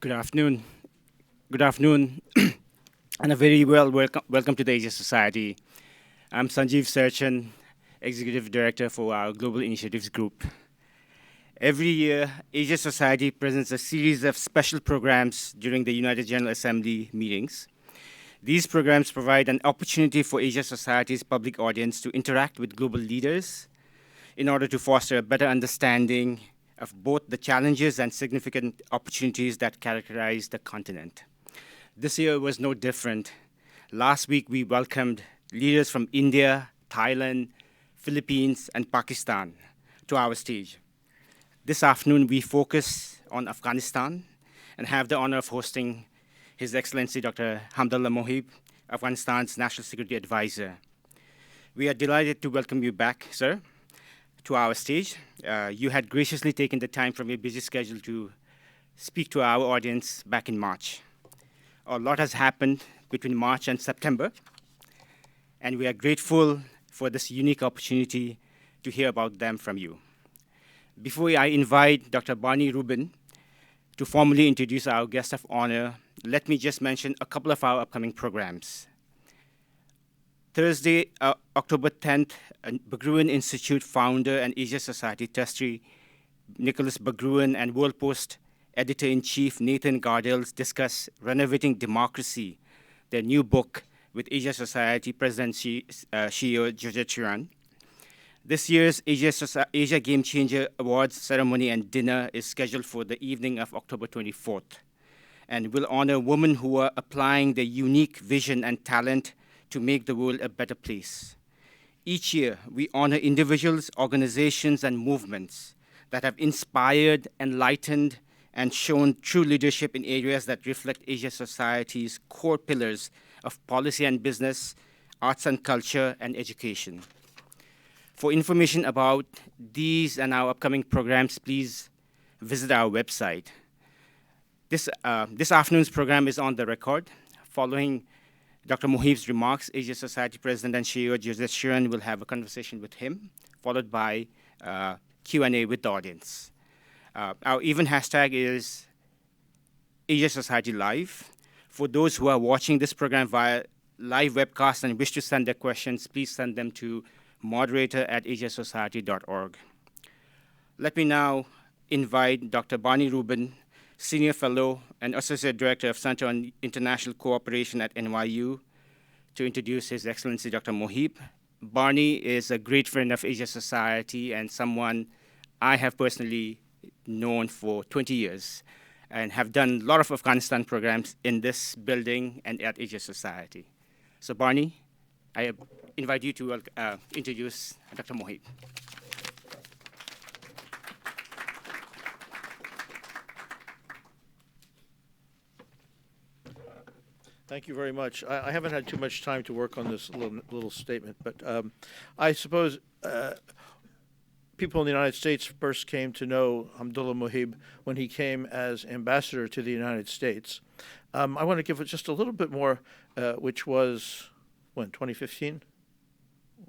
Good afternoon. Good afternoon, and a very welcome to the Asia Society. I'm Sanjeev Serchan, Executive Director for our Global Initiatives Group. Every year, Asia Society presents a series of special programs during the United General Assembly meetings. These programs provide an opportunity for Asia Society's public audience to interact with global leaders in order to foster a better understanding of both the challenges and significant opportunities that characterize the continent. This year was no different. Last week, we welcomed leaders from India, Thailand, Philippines, and Pakistan to our stage. This afternoon, we focus on Afghanistan and have the honor of hosting His Excellency Dr. Hamdullah Mohib, Afghanistan's National Security Advisor. We are delighted to welcome you back, sir, to our stage. You had graciously taken the time from your busy schedule to speak to our audience back in March. A lot has happened between March and September, and we are grateful for this unique opportunity to hear about them from you. Before I invite Dr. Barney Rubin to formally introduce our guest of honor, let me just mention a couple of our upcoming programs. Thursday, October 10th, Berggruen Institute founder and Asia Society trustee Nicholas Berggruen and World Post editor-in-chief Nathan Gardels discuss Renovating Democracy, their new book with Asia Society President Shio Jojechiran. This year's Asia Game Changer Awards ceremony and dinner is scheduled for the evening of October 24th and will honor women who are applying their unique vision and talent to make the world a better place. Each year, we honor individuals, organizations, and movements that have inspired, enlightened, and shown true leadership in areas that reflect Asia Society's core pillars of policy and business, arts and culture, and education. For information about these and our upcoming programs, please visit our website. This afternoon's program is on the record. Following Dr. Mohib's remarks, Asia Society President and CEO Joseph Shiran will have a conversation with him, followed by Q&A with the audience. Our event hashtag is Asia Society Live. For those who are watching this program via live webcast and wish to send their questions, please send them to moderator@asiasociety.org. Let me now invite Dr. Barney Rubin, Senior Fellow and Associate Director of Center on International Cooperation at NYU, to introduce His Excellency Dr. Mohib. Barney is a great friend of Asia Society and someone I have personally known for 20 years and have done a lot of Afghanistan programs in this building and at Asia Society. So Barney, I invite you to introduce Dr. Mohib. Thank you very much. I haven't had too much time to work on this little statement, but I suppose people in the United States first came to know Hamdullah Mohib when he came as ambassador to the United States. I want to give it just a little bit more, which was, when, 2015?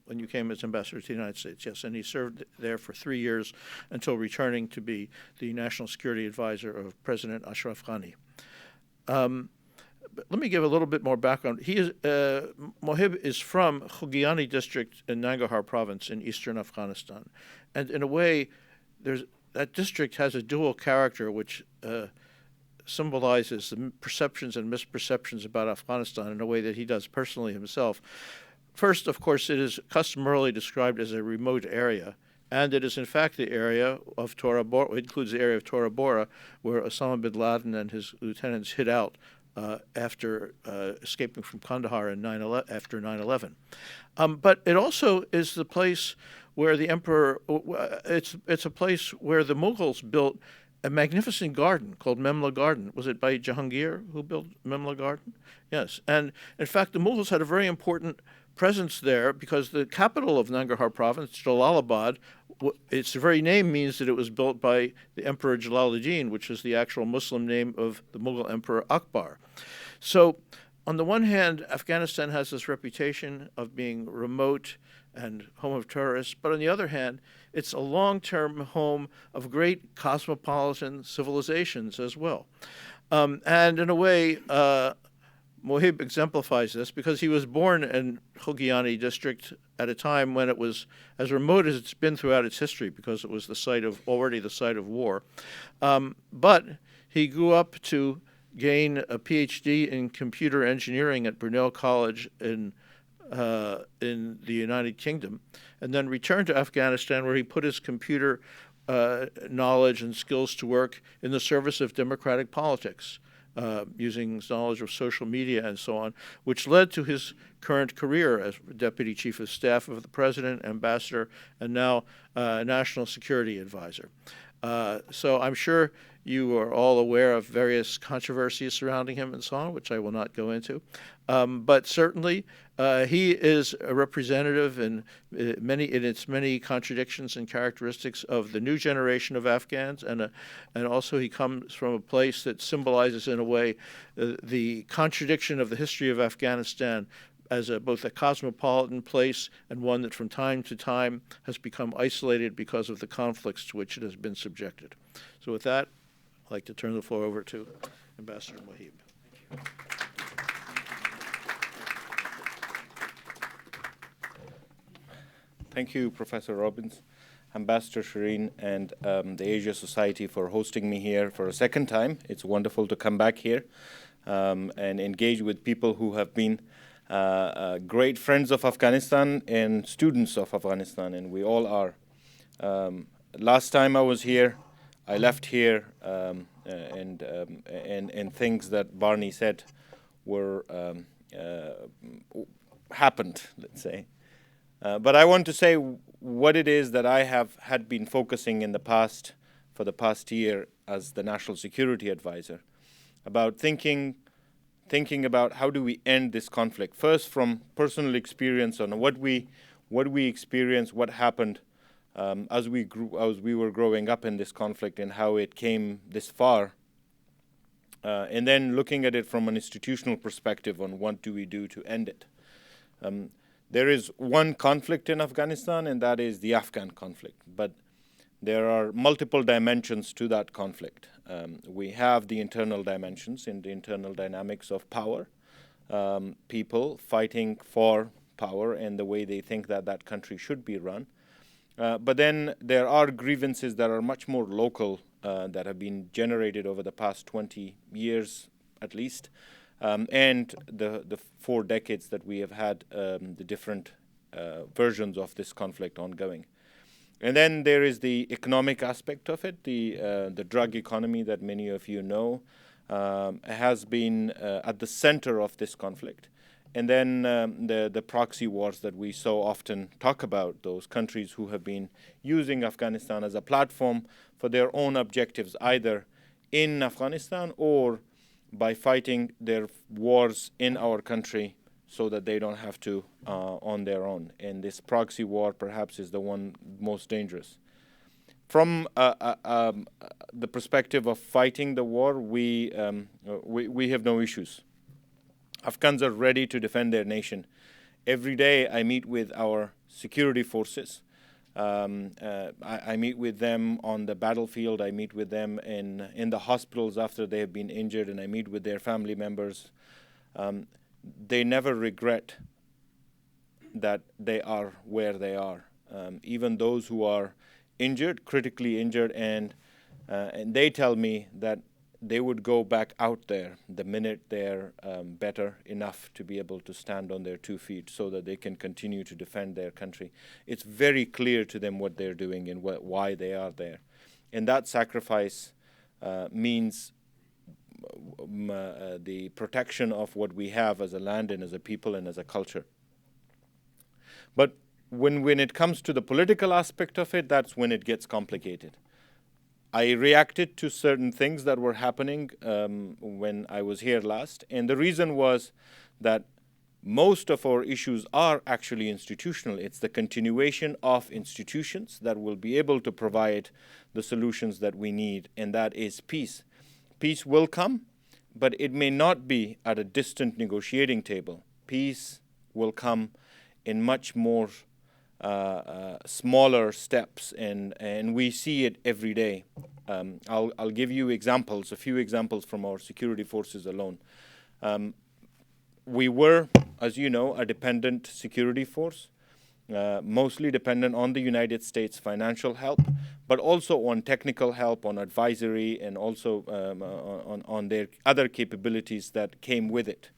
When you came as ambassador to the United States, yes, and he served there for 3 years until returning to be the National Security Advisor of President Ashraf Ghani. Let me give a little bit more background. Mohib is from Khogiani district in Nangarhar province in eastern Afghanistan. And in a way, that district has a dual character which symbolizes the perceptions and misperceptions about Afghanistan in a way that he does personally himself. First, of course, it is customarily described as a remote area. And it is, in fact, the area of Tora Bora, it includes the area of Tora Bora, where Osama bin Laden and his lieutenants hid out after escaping from Kandahar after 9/11. But it also is the place where the emperor, it's a place where the Mughals built a magnificent garden called Memla Garden. Was it by Jahangir who built Memla Garden? Yes. And in fact, the Mughals had a very important presence there because the capital of Nangarhar province, Jalalabad, its very name means that it was built by the Emperor Jalaluddin, which is the actual Muslim name of the Mughal Emperor Akbar. So on the one hand, Afghanistan has this reputation of being remote and home of tourists, but on the other hand, it's a long-term home of great cosmopolitan civilizations as well. And in a way, Mohib exemplifies this because he was born in Khogiani district at a time when it was as remote as it's been throughout its history, because it was already the site of war. But he grew up to gain a PhD in computer engineering at Brunel College in the United Kingdom, and then returned to Afghanistan, where he put his computer knowledge and skills to work in the service of democratic politics, using his knowledge of social media and so on, which led to his current career as Deputy Chief of Staff of the President, Ambassador, and now National Security Advisor. So I'm sure you are all aware of various controversies surrounding him and so on, which I will not go into. But certainly, he is a representative in its many contradictions and characteristics of the new generation of Afghans, and also he comes from a place that symbolizes, in a way, the contradiction of the history of Afghanistan as both a cosmopolitan place and one that from time to time has become isolated because of the conflicts to which it has been subjected. So with that, I'd like to turn the floor over to Ambassador Mohib. Thank you, Professor Robbins, Ambassador Shireen, and the Asia Society for hosting me here for a second time. It's wonderful to come back here and engage with people who have been great friends of Afghanistan and students of Afghanistan, and we all are. Last time I was here, I left here, and things that Barney said were happened, let's say. But I want to say what it is that I had been focusing in the past, for the past year, as the National Security Advisor, about thinking about how do we end this conflict. First, from personal experience on what we experienced, what happened as we were growing up in this conflict, and how it came this far. And then looking at it from an institutional perspective on what do we do to end it. There is one conflict in Afghanistan, and that is the Afghan conflict. But there are multiple dimensions to that conflict. We have the internal dimensions in the internal dynamics of power, people fighting for power and the way they think that that country should be run. But then there are grievances that are much more local, that have been generated over the past 20 years at least, and the 4 decades that we have had the different versions of this conflict ongoing. And then there is the economic aspect of it. The drug economy that many of you know has been at the center of this conflict. And then the proxy wars that we so often talk about, those countries who have been using Afghanistan as a platform for their own objectives, either in Afghanistan or by fighting their wars in our country so that they don't have to on their own. And this proxy war perhaps is the one most dangerous. From the perspective of fighting the war, we have no issues. Afghans are ready to defend their nation. Every day I meet with our security forces. I meet with them on the battlefield. I meet with them in the hospitals after they have been injured, and I meet with their family members. They never regret that they are where they are. Even those who are injured, critically injured, and they tell me that they would go back out there the minute they're better enough to be able to stand on their 2 feet so that they can continue to defend their country. It's very clear to them what they're doing and why they are there. And that sacrifice means the protection of what we have as a land and as a people and as a culture. But when it comes to the political aspect of it, that's when it gets complicated. I reacted to certain things that were happening when I was here last, and the reason was that most of our issues are actually institutional. It's the continuation of institutions that will be able to provide the solutions that we need, and that is peace. Peace will come, but it may not be at a distant negotiating table. Peace will come in much more smaller steps, and we see it every day. I'll give you examples, a few examples from our security forces alone. We were, as you know, a dependent security force, mostly dependent on the United States financial help, but also on technical help, on advisory, and also on their other capabilities that came with it.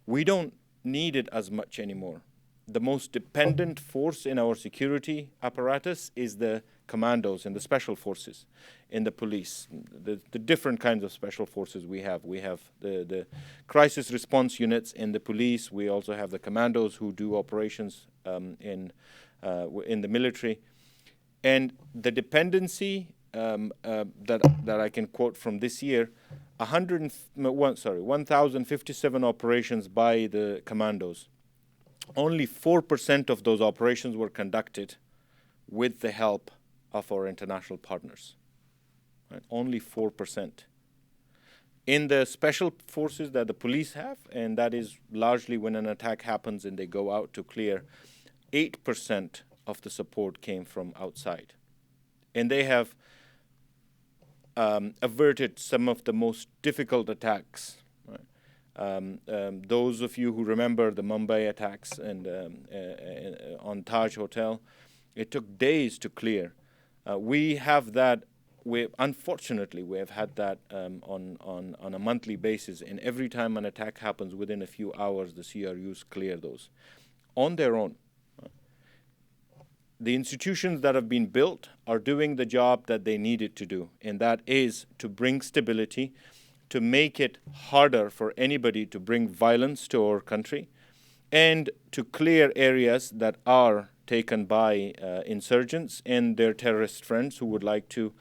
We don't need it as much anymore. The most dependent force in our security apparatus is the commandos and the special forces in the police, the different kinds of special forces we have. We have the crisis response units in the police. We also have the commandos who do operations in the military. And the dependency that I can quote from this year, 1,057 operations by the commandos. Only 4% of those operations were conducted with the help of our international partners. Right? Only 4%. In the special forces that the police have, and that is largely when an attack happens and they go out to clear, 8% of the support came from outside. And they have averted some of the most difficult attacks. Those of you who remember the Mumbai attacks and on Taj Hotel, it took days to clear. We have that. Unfortunately, we have had that on a monthly basis, and every time an attack happens, within a few hours, the CRUs clear those on their own. The institutions that have been built are doing the job that they needed to do, and that is to bring stability, to make it harder for anybody to bring violence to our country, and to clear areas that are taken by insurgents and their terrorist friends who would like to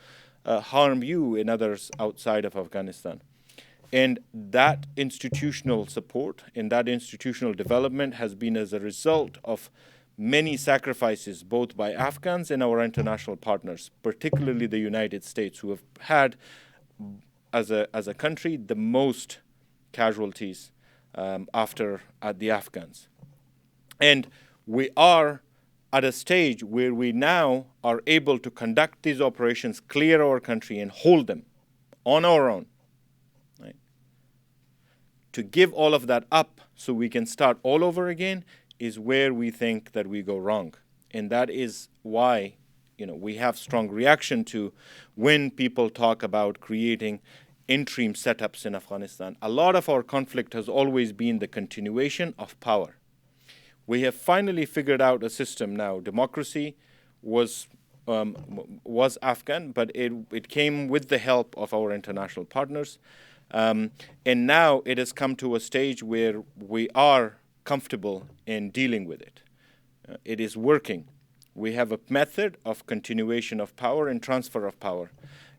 harm you and others outside of Afghanistan. And that institutional support and that institutional development has been as a result of many sacrifices, both by Afghans and our international partners, particularly the United States, who have had, as a country, the most casualties after the Afghans. And we are at a stage where we now are able to conduct these operations, clear our country, and hold them on our own. Right? To give all of that up so we can start all over again is where we think that we go wrong. And that is why we have strong reaction to when people talk about creating interim setups in Afghanistan. A lot of our conflict has always been the continuation of power. We have finally figured out a system now. Democracy was Afghan, but it came with the help of our international partners. And now it has come to a stage where we are comfortable in dealing with it. It is working. We have a method of continuation of power and transfer of power,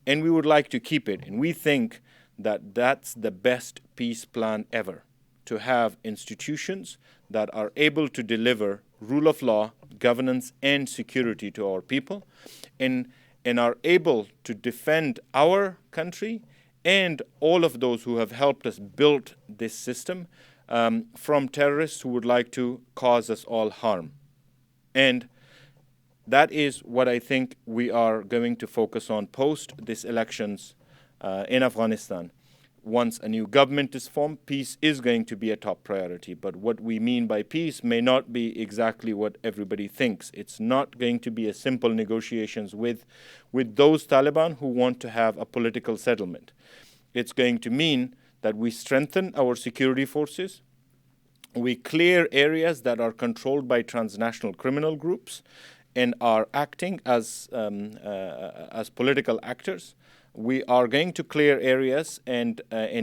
and we would like to keep it. And we think that that's the best peace plan ever, to have institutions that are able to deliver rule of law, governance, and security to our people, and are able to defend our country and all of those who have helped us build this system from terrorists who would like to cause us all harm. And that is what I think we are going to focus on post these elections in Afghanistan. Once a new government is formed, peace is going to be a top priority. But what we mean by peace may not be exactly what everybody thinks. It's not going to be a simple negotiations with those Taliban who want to have a political settlement. It's going to mean that we strengthen our security forces, we clear areas that are controlled by transnational criminal groups and are acting as political actors. We are going to clear areas and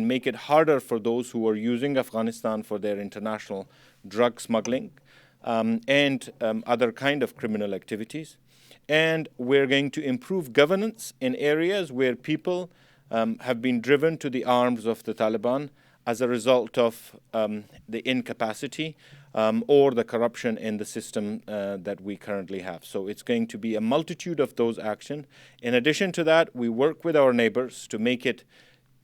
make it harder for those who are using Afghanistan for their international drug smuggling and other kind of criminal activities. And we're going to improve governance in areas where people have been driven to the arms of the Taliban as a result of the incapacity or the corruption in the system that we currently have. So it's going to be a multitude of those actions. In addition to that, we work with our neighbors to make it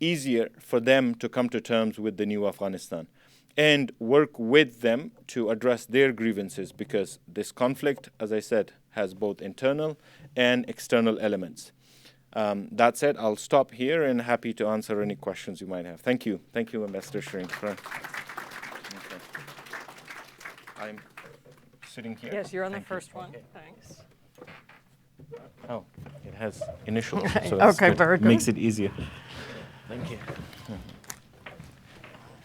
easier for them to come to terms with the new Afghanistan and work with them to address their grievances, because this conflict, as I said, has both internal and external elements. That said, I'll stop here and happy to answer any questions you might have. Thank you. Thank you, Ambassador Shireen. Okay. I'm sitting here. Yes, you're on the Thank first you. one. Okay. Thanks. Oh, it has initials, so Okay, it's very good. makes it easier. Thank you.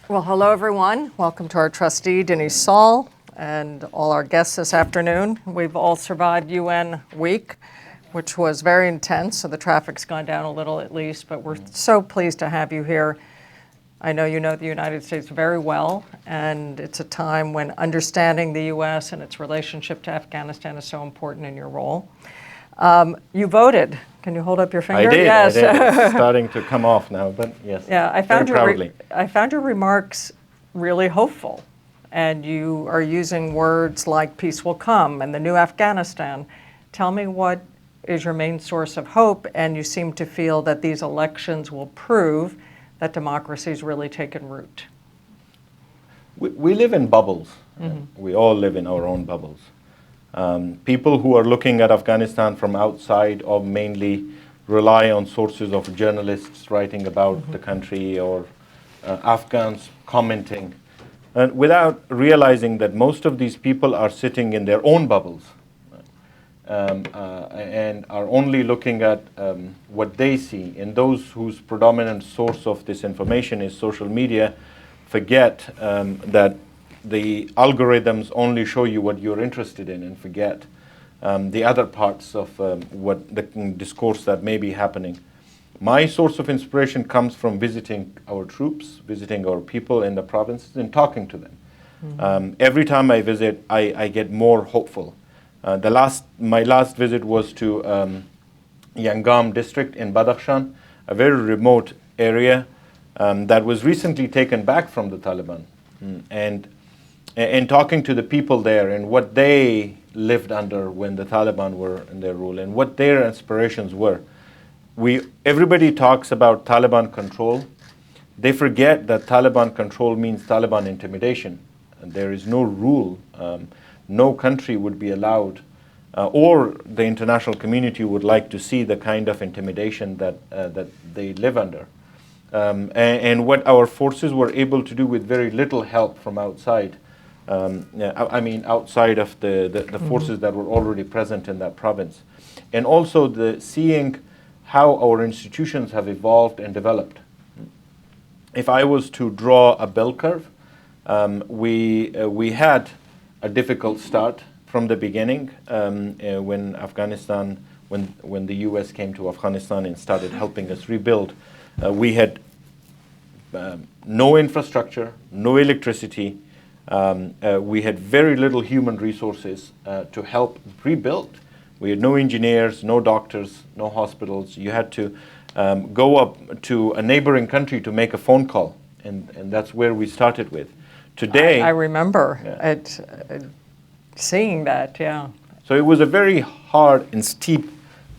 Well, hello, everyone. Welcome to our trustee, Denise Saul, and all our guests this afternoon. We've all survived UN week, which was very intense, so the traffic's gone down a little at least, but we're so pleased to have you here. I know you know the United States very well, and it's a time when understanding the U.S. and its relationship to Afghanistan is so important in your role. You voted. Can you hold up your finger? I did. Yes. I did. It's starting to come off now, but yes. Yeah, I very found your remarks really hopeful, and you are using words like peace will come and the new Afghanistan. Tell me what is your main source of hope, and you seem to feel that these elections will prove that democracy's really taken root. We live in bubbles. We all live in our own bubbles. People who are looking at Afghanistan from outside or mainly rely on sources of journalists writing about the country or Afghans commenting, and without realizing that most of these people are sitting in their own bubbles and are only looking at what they see. And those whose predominant source of this information is social media forget that the algorithms only show you what you're interested in and forget the other parts of what the discourse that may be happening. My source of inspiration comes from visiting our troops, visiting our people in the provinces and talking to them. Every time I visit, I get more hopeful. My last visit was to Yangam district in Badakhshan, a very remote area that was recently taken back from the Taliban. And talking to the people there and what they lived under when the Taliban were in their rule and what their aspirations were. Everybody talks about Taliban control. They forget that Taliban control means Taliban intimidation. And there is no rule. No country would be allowed, or the international community would like to see the kind of intimidation that they live under. And what our forces were able to do with very little help from outside, outside of the forces that were already present in that province. And also seeing how our institutions have evolved and developed. If I was to draw a bell curve, we had a difficult start from the beginning when the U.S. came to Afghanistan and started helping us rebuild. We had no infrastructure, no electricity. We had very little human resources to help rebuild. We had no engineers, no doctors, no hospitals. You had to go up to a neighboring country to make a phone call, and that's where we started with. Today, I remember seeing that, yeah. So it was a very hard and steep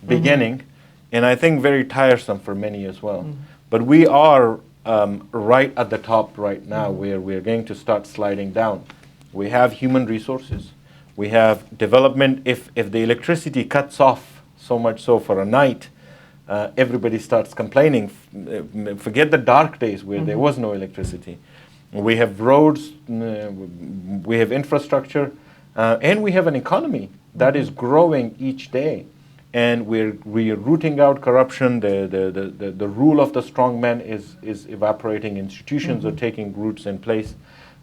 beginning, and I think very tiresome for many as well. But we are right at the top right now, where we're going to start sliding down. We have human resources. We have development. If the electricity cuts off so much so for a night, everybody starts complaining. Forget the dark days where there was no electricity. We have roads, we have infrastructure, and we have an economy that is growing each day. And we're rooting out corruption. The rule of the strong man is evaporating. Institutions are taking roots in place.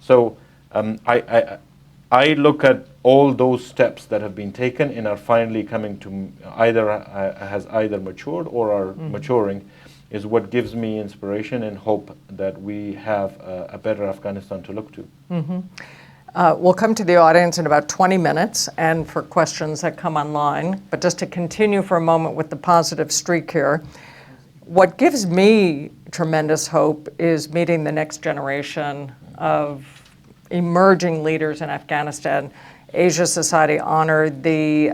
So I look at all those steps that have been taken and are finally coming to has either matured or are maturing, is what gives me inspiration and hope that we have a better Afghanistan to look to. We'll come to the audience in about 20 minutes and for questions that come online. But just to continue for a moment with the positive streak here, what gives me tremendous hope is meeting the next generation of emerging leaders in Afghanistan. Asia Society honored the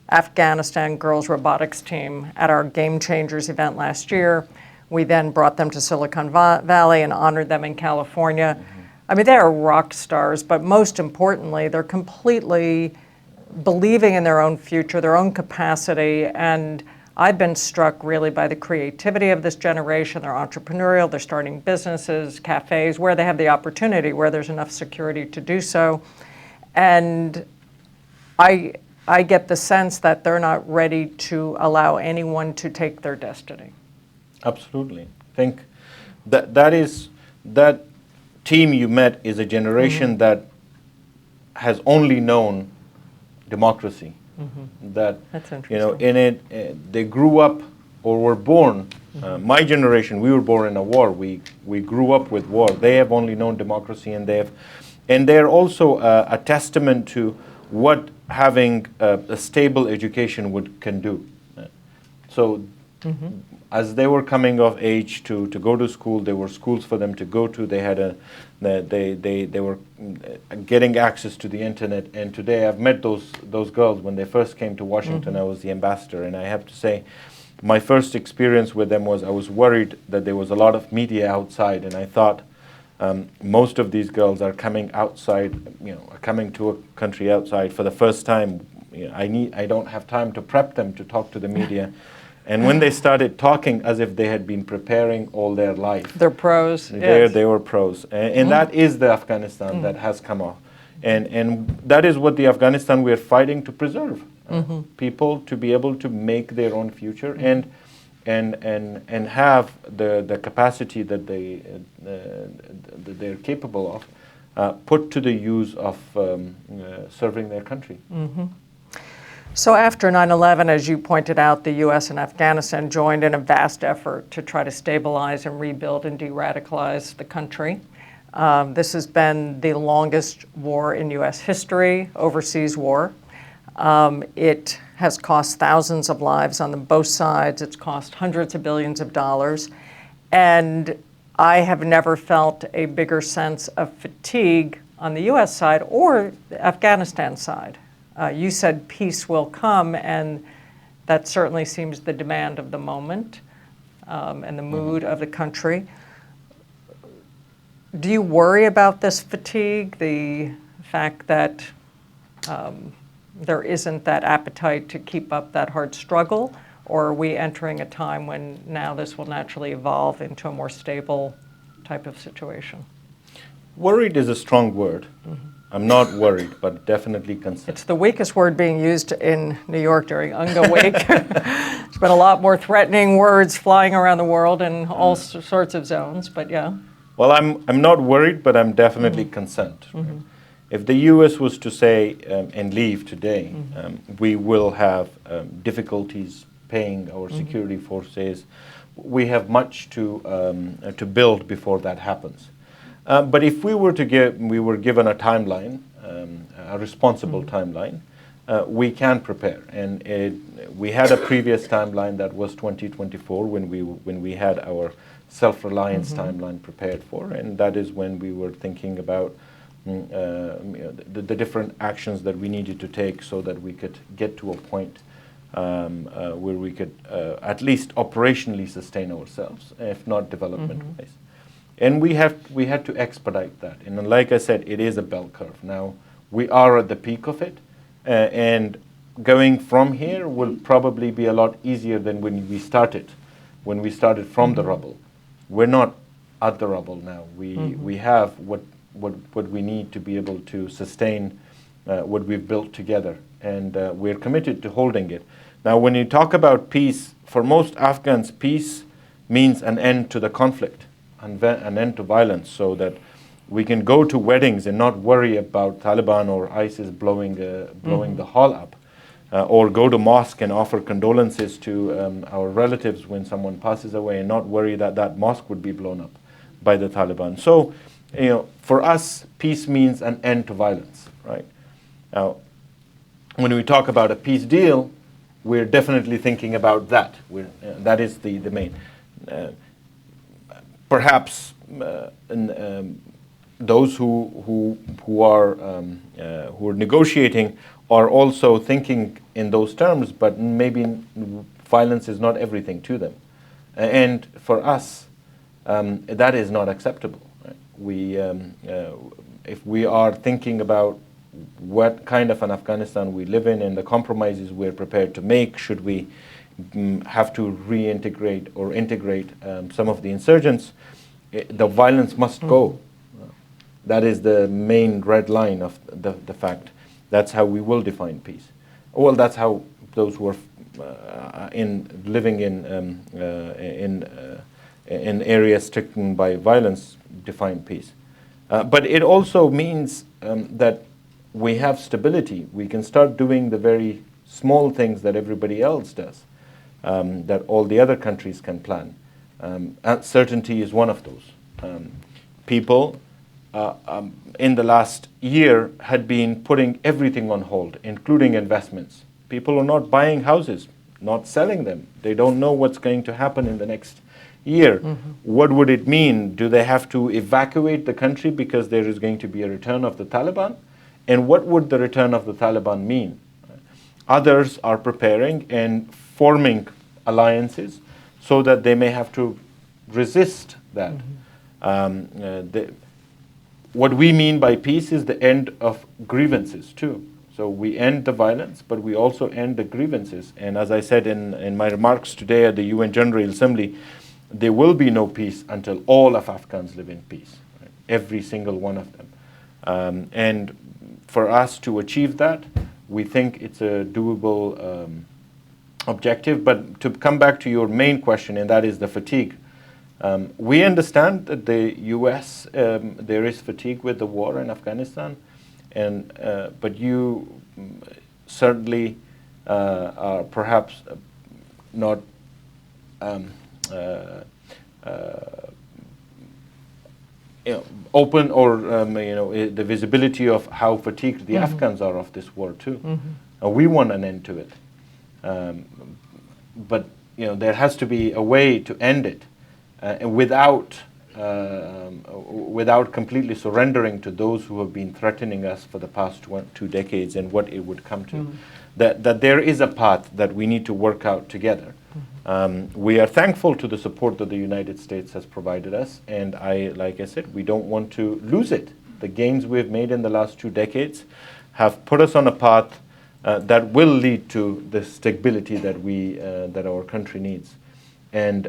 Afghanistan girls robotics team at our Game Changers event last year. We then brought them to Silicon Valley and honored them in California. I mean, they are rock stars, but most importantly, they're completely believing in their own future, their own capacity, and I've been struck really by the creativity of this generation. They're entrepreneurial, they're starting businesses, cafes, where they have the opportunity, where there's enough security to do so. And I get the sense that they're not ready to allow anyone to take their destiny. Absolutely. I think that team you met is a generation that has only known democracy. That, That's you know, interesting. in it, they grew up or were born. My generation, we were born in a war. We grew up with war. They have only known democracy, and they're also a testament to what having a stable education can do. So, as they were coming of age to go to school, there were schools for them to go to. They had they were getting access to the internet. And today, I've met those girls when they first came to Washington. I was the ambassador, and I have to say, my first experience with them was I was worried that there was a lot of media outside, and I thought most of these girls are coming outside, are coming to a country outside for the first time. I don't have time to prep them to talk to the media. And when they started talking as if they had been preparing all their life. They're pros. Yes. They were pros. And that is the Afghanistan that has come off. And that is what the Afghanistan we are fighting to preserve. People to be able to make their own future and have the capacity that they're capable of put to the use of serving their country. So after 9/11, as you pointed out, the U.S. and Afghanistan joined in a vast effort to try to stabilize and rebuild and de-radicalize the country. This has been the longest war in U.S. history, overseas war. It has cost thousands of lives on both sides. It's cost hundreds of billions of dollars. And I have never felt a bigger sense of fatigue on the U.S. side or the Afghanistan side. You said peace will come, and that certainly seems the demand of the moment and the mood of the country. Do you worry about this fatigue, the fact that there isn't that appetite to keep up that hard struggle, or are we entering a time when now this will naturally evolve into a more stable type of situation? Worried is a strong word. I'm not worried, but definitely concerned. It's the weakest word being used in New York during UNGA week. There's been a lot more threatening words flying around the world in all sorts of zones, but yeah. Well, I'm not worried, but I'm definitely concerned. Right? If the U.S. was to say and leave today, we will have difficulties paying our security forces. We have much to build before that happens. But if we were given a timeline, a responsible timeline, we can prepare. And we had a previous timeline that was 2024 when we had our self-reliance timeline prepared for, and that is when we were thinking about the different actions that we needed to take so that we could get to a point where we could at least operationally sustain ourselves, if not development-wise. And we had to expedite that. And like I said, it is a bell curve. Now, we are at the peak of it, and going from here will probably be a lot easier than when we started from the rubble. We're not at the rubble now. We have what we need to be able to sustain what we've built together, and we're committed to holding it. Now, when you talk about peace, for most Afghans, peace means an end to the conflict, an end to violence, so that we can go to weddings and not worry about Taliban or ISIS blowing the hall up, or go to mosque and offer condolences to our relatives when someone passes away and not worry that mosque would be blown up by the Taliban. So, for us, peace means an end to violence, right? Now, when we talk about a peace deal, we're definitely thinking about that. That is the main. Perhaps those who are negotiating are also thinking in those terms, but maybe violence is not everything to them. And for us, that is not acceptable. Right? If we are thinking about what kind of an Afghanistan we live in and the compromises we're prepared to make, should we have to reintegrate or integrate some of the insurgents, the violence must go. That is the main red line of the fact. That's how we will define peace. Well, that's how those who are living in areas stricken by violence define peace. But it also means that we have stability. We can start doing the very small things that everybody else does, that all the other countries can plan. Certainty is one of those. People in the last year had been putting everything on hold, including investments. People are not buying houses, not selling them. They don't know what's going to happen in the next year. What would it mean? Do they have to evacuate the country because there is going to be a return of the Taliban? And what would the return of the Taliban mean? Others are preparing and forming alliances so that they may have to resist that. What we mean by peace is the end of grievances too. So we end the violence, but we also end the grievances. And as I said in my remarks today at the UN General Assembly, there will be no peace until all of Afghans live in peace, right? Every single one of them. And for us to achieve that, we think it's a doable objective. But to come back to your main question, and that is the fatigue. We understand that the U.S., there is fatigue with the war in Afghanistan, but you certainly are perhaps not open or the visibility of how fatigued the Afghans are of this war too. We want an end to it, but there has to be a way to end it. Without completely surrendering to those who have been threatening us for the past 2 decades and what it would come to. That there is a path that we need to work out together. We are thankful to the support that the United States has provided us, and like I said, we don't want to lose it. The gains we've made in the last 2 decades have put us on a path that will lead to the stability that our country needs. And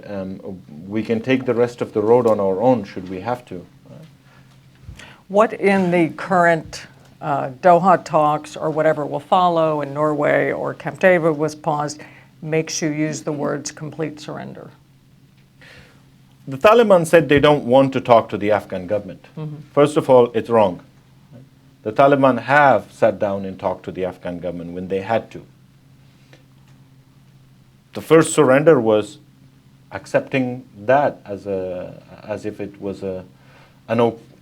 we can take the rest of the road on our own should we have to. What in the current Doha talks or whatever will follow in Norway or Camp David was paused makes you use the words complete surrender? The Taliban said they don't want to talk to the Afghan government. First of all, it's wrong. The Taliban have sat down and talked to the Afghan government when they had to. The first surrender was accepting that as if it was an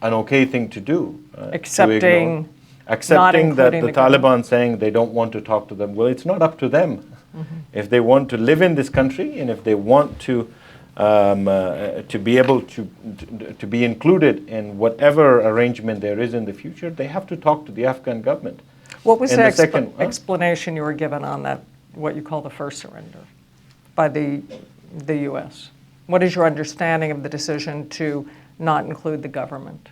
okay thing to do. Accepting that the Taliban saying they don't want to talk to them. Well, it's not up to them. If they want to live in this country and if they want to be able to be included in whatever arrangement there is in the future, they have to talk to the Afghan government. What was the explanation you were given on that, what you call the first surrender, by the U.S.? What is your understanding of the decision to not include the government?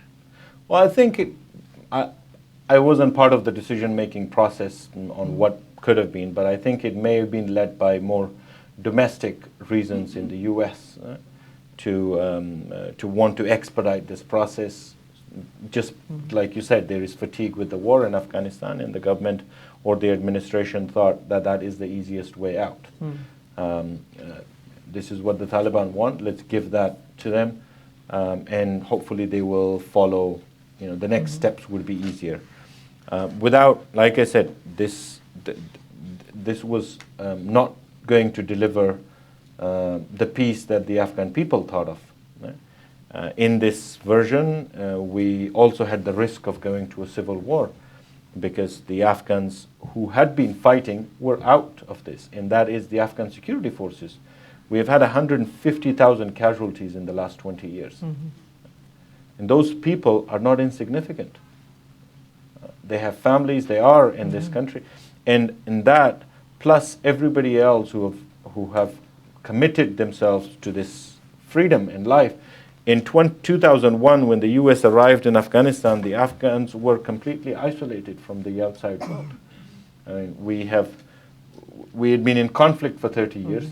Well, I think I wasn't part of the decision-making process on what could have been, but I think it may have been led by more domestic reasons in the U.S. To want to expedite this process. Just like you said, there is fatigue with the war in Afghanistan, and the government or the administration thought that is the easiest way out. This is what the Taliban want. Let's give that to them, and hopefully they will follow. The next steps will be easier. Without, like I said, this was not going to deliver the peace that the Afghan people thought of. In this version, we also had the risk of going to a civil war because the Afghans who had been fighting were out of this, and that is the Afghan security forces. We have had 150,000 casualties in the last 20 years. And those people are not insignificant. They have families, they are in this country. And in that, plus everybody else who have committed themselves to this freedom and life. In 2001, when the U.S. arrived in Afghanistan, the Afghans were completely isolated from the outside world. I mean, we had been in conflict for 30 years.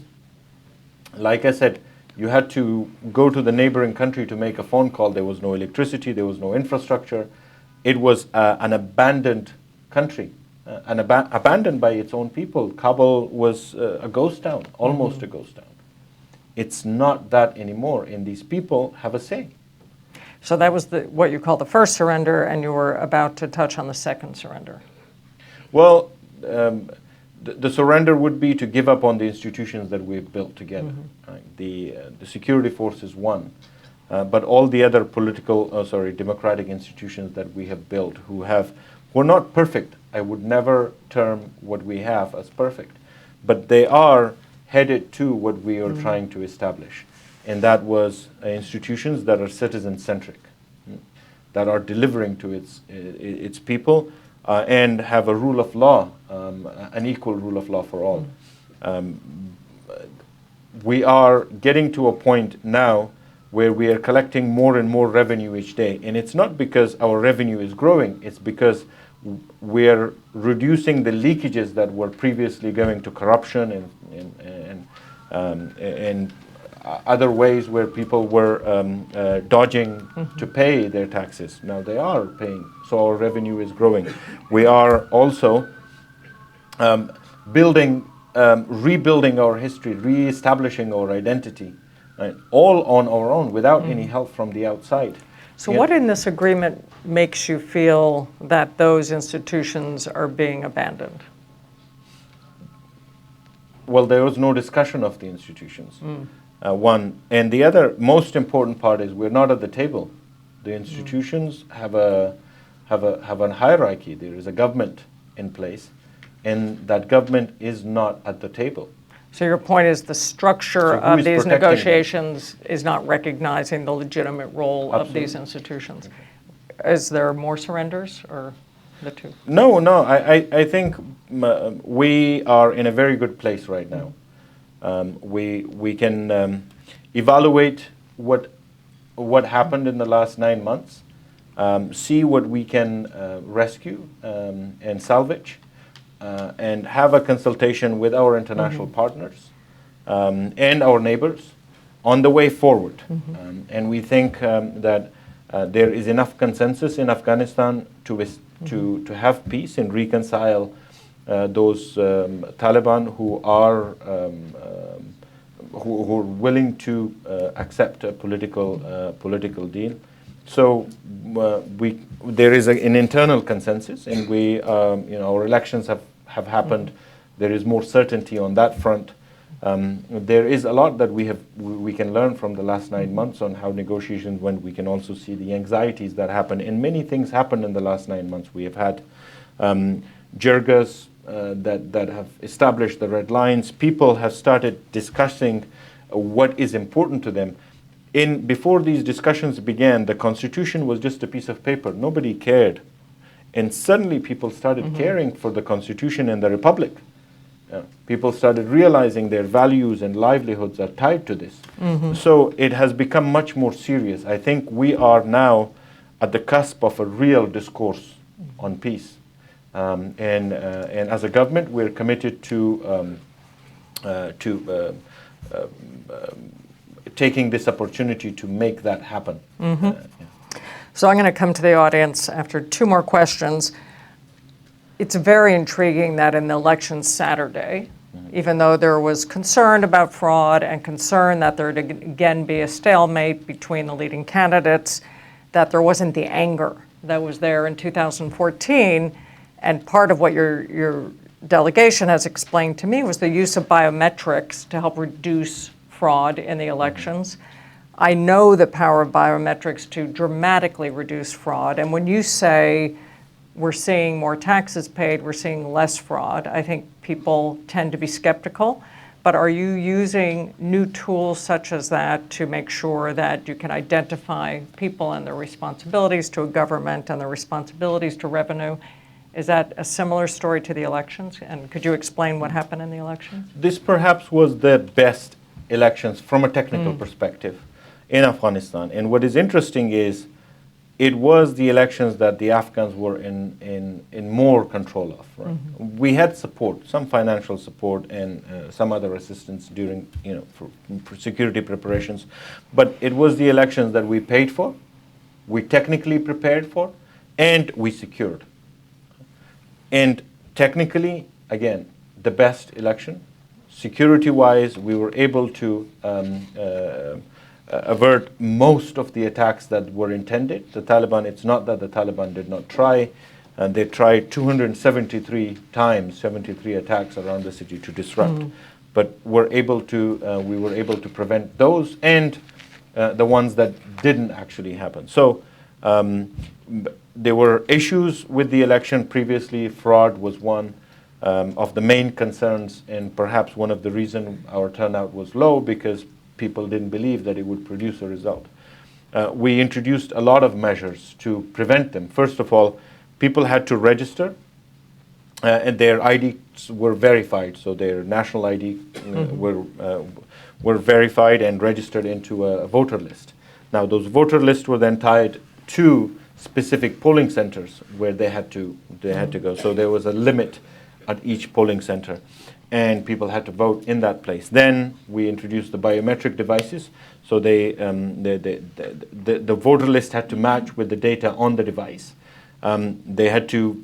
Like I said, you had to go to the neighboring country to make a phone call. There was no electricity, there was no infrastructure. It was an abandoned country, abandoned by its own people. Kabul was a ghost town, almost a ghost town. It's not that anymore, and these people have a say. So that was what you call the first surrender, and you were about to touch on the second surrender. Well, the surrender would be to give up on the institutions that we've built together. Right? The security forces won, but all the other democratic institutions that we have built, who are not perfect. I would never term what we have as perfect, but they are headed to what we are trying to establish, and that was institutions that are citizen-centric, that are delivering to its people. And have a rule of law, an equal rule of law for all. We are getting to a point now where we are collecting more and more revenue each day. And it's not because our revenue is growing, it's because we're reducing the leakages that were previously going to corruption and other ways where people were dodging to pay their taxes. Now they are paying, so our revenue is growing. We are also rebuilding our history, re-establishing our identity, right? All on our own, without any help from the outside. So what in this agreement makes you feel that those institutions are being abandoned? Well, there was no discussion of the institutions. One, and the other most important part is we're not at the table. The institutions have a hierarchy. There is a government in place, and that government is not at the table. So your point is the structure So who of is these protecting negotiations is not recognizing the legitimate role of these institutions. Is there more surrenders, or the two? No. I think we are in a very good place right now. We can evaluate what happened in the last 9 months, see what we can rescue and salvage, and have a consultation with our international partners and our neighbors on the way forward. And we think that there is enough consensus in Afghanistan to have peace and reconcile those Taliban who are willing to accept a political deal. So there is an internal consensus, and our elections have happened. There is more certainty on that front. There is a lot that we can learn from the last 9 months on how negotiations went. We can also see the anxieties that happen, and many things happened in the last 9 months. We have had jirgas that have established the red lines. People have started discussing what is important to them. Before these discussions began, the Constitution was just a piece of paper. Nobody cared. And suddenly people started caring for the Constitution and the Republic. People started realizing their values and livelihoods are tied to this. So it has become much more serious. I think we are now at the cusp of a real discourse on peace. And as a government, we're committed to taking this opportunity to make that happen. So I'm going to come to the audience after 2 more questions. It's very intriguing that in the election Saturday, even though there was concern about fraud and concern that there would again be a stalemate between the leading candidates, that there wasn't the anger that was there in 2014. And part of what your delegation has explained to me was the use of biometrics to help reduce fraud in the elections. I know the power of biometrics to dramatically reduce fraud. And when you say we're seeing more taxes paid, we're seeing less fraud, I think people tend to be skeptical. But are you using new tools such as that to make sure that you can identify people and their responsibilities to a government and their responsibilities to revenue? Is that a similar story to the elections? And could you explain what happened in the elections? This perhaps was the best elections from a technical perspective in Afghanistan. And what is interesting is it was the elections that the Afghans were in more control of. Right? Mm-hmm. We had support, some financial support, and some other assistance during, for security preparations, but it was the elections that we paid for, we technically prepared for, and we secured. And technically, again, the best election. Security-wise, we were able to avert most of the attacks that were intended. The Taliban, it's not that the Taliban did not try, and they tried 273 times, 73 attacks around the city to disrupt. But we were able to prevent those and the ones that didn't actually happen. So there were issues with the election previously. Fraud was one of the main concerns, and perhaps one of the reasons our turnout was low, because people didn't believe that it would produce a result. We introduced a lot of measures to prevent them. First of all, people had to register, and their IDs were verified, so their national ID were verified and registered into a voter list. Now, those voter lists were then tied to specific polling centers where they had to go. So there was a limit at each polling center, and people had to vote in that place. Then we introduced the biometric devices, so the voter list had to match with the data on the device. They had to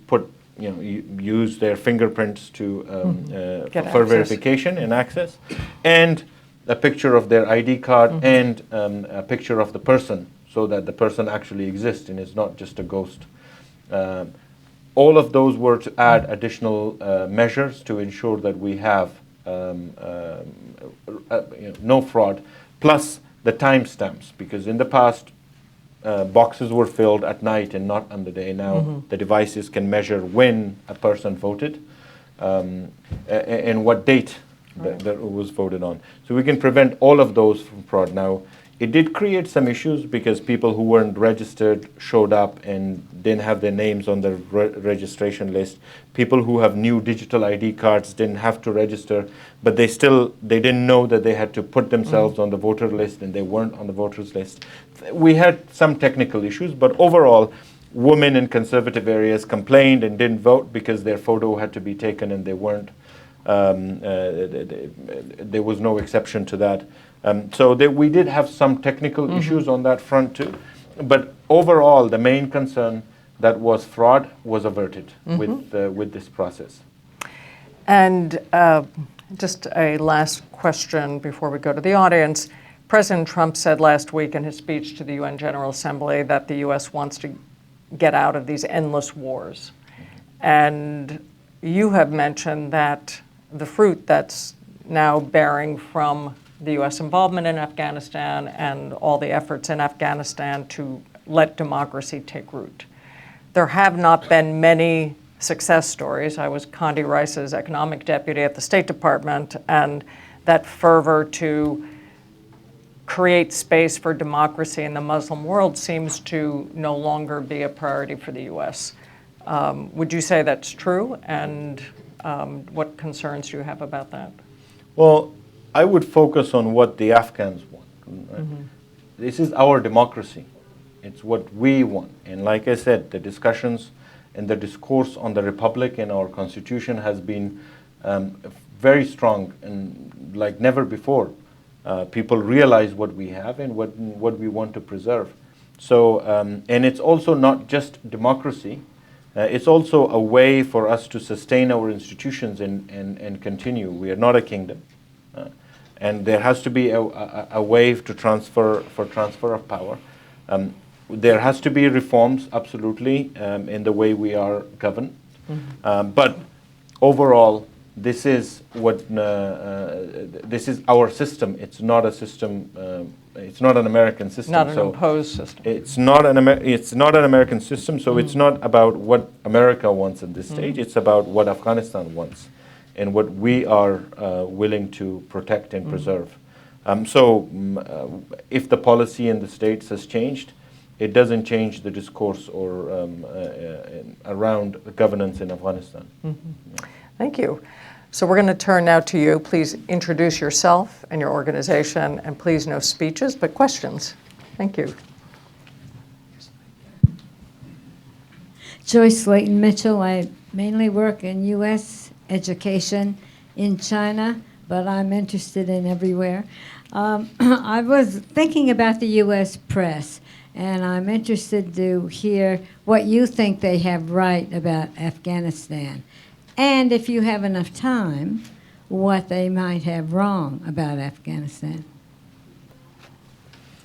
use their fingerprints for verification and access, and a picture of their ID card and a picture of the person, so that the person actually exists and is not just a ghost. All of those were to add additional measures to ensure that we have no fraud, plus the timestamps, because in the past boxes were filled at night and not on the day. Now the devices can measure when a person voted and what date that it was voted on. So we can prevent all of those from fraud. Now, it did create some issues because people who weren't registered showed up and didn't have their names on the registration list. People who have new digital ID cards didn't have to register, but they didn't know that they had to put themselves on the voter list, and they weren't on the voters list. We had some technical issues, but overall, women in conservative areas complained and didn't vote because their photo had to be taken and they weren't. There was no exception to that. So we did have some technical issues on that front too, but overall the main concern that was fraud was averted with this process. And just a last question before we go to the audience. President Trump said last week in his speech to the UN General Assembly that the U.S. wants to get out of these endless wars. And you have mentioned that the fruit that's now bearing from the U.S. involvement in Afghanistan and all the efforts in Afghanistan to let democracy take root. There have not been many success stories. I was Condi Rice's economic deputy at the State Department, and that fervor to create space for democracy in the Muslim world seems to no longer be a priority for the U.S. Would you say that's true? And what concerns do you have about that? Well, I would focus on what the Afghans want. Right? This is our democracy. It's what we want. And like I said, the discussions and the discourse on the Republic and our Constitution has been very strong and like never before. People realize what we have and what we want to preserve. So, and it's also not just democracy. It's also a way for us to sustain our institutions and continue. We are not a kingdom. And there has to be a way to transfer of power. There has to be reforms, absolutely, in the way we are governed. But overall, this is this is our system. It's not a system. It's not an American system. Not an imposed system. It's not an American system. So it's not about what America wants at this stage. It's about what Afghanistan wants, and what we are willing to protect and preserve. If the policy in the States has changed, it doesn't change the discourse or around governance in Afghanistan. Thank you. So we're going to turn now to you. Please introduce yourself and your organization, and please no speeches, but questions. Thank you. Joyce Layton Mitchell. I mainly work in U.S. education in China, but I'm interested in everywhere. I was thinking about the U.S. press, and I'm interested to hear what you think they have right about Afghanistan. And if you have enough time, what they might have wrong about Afghanistan.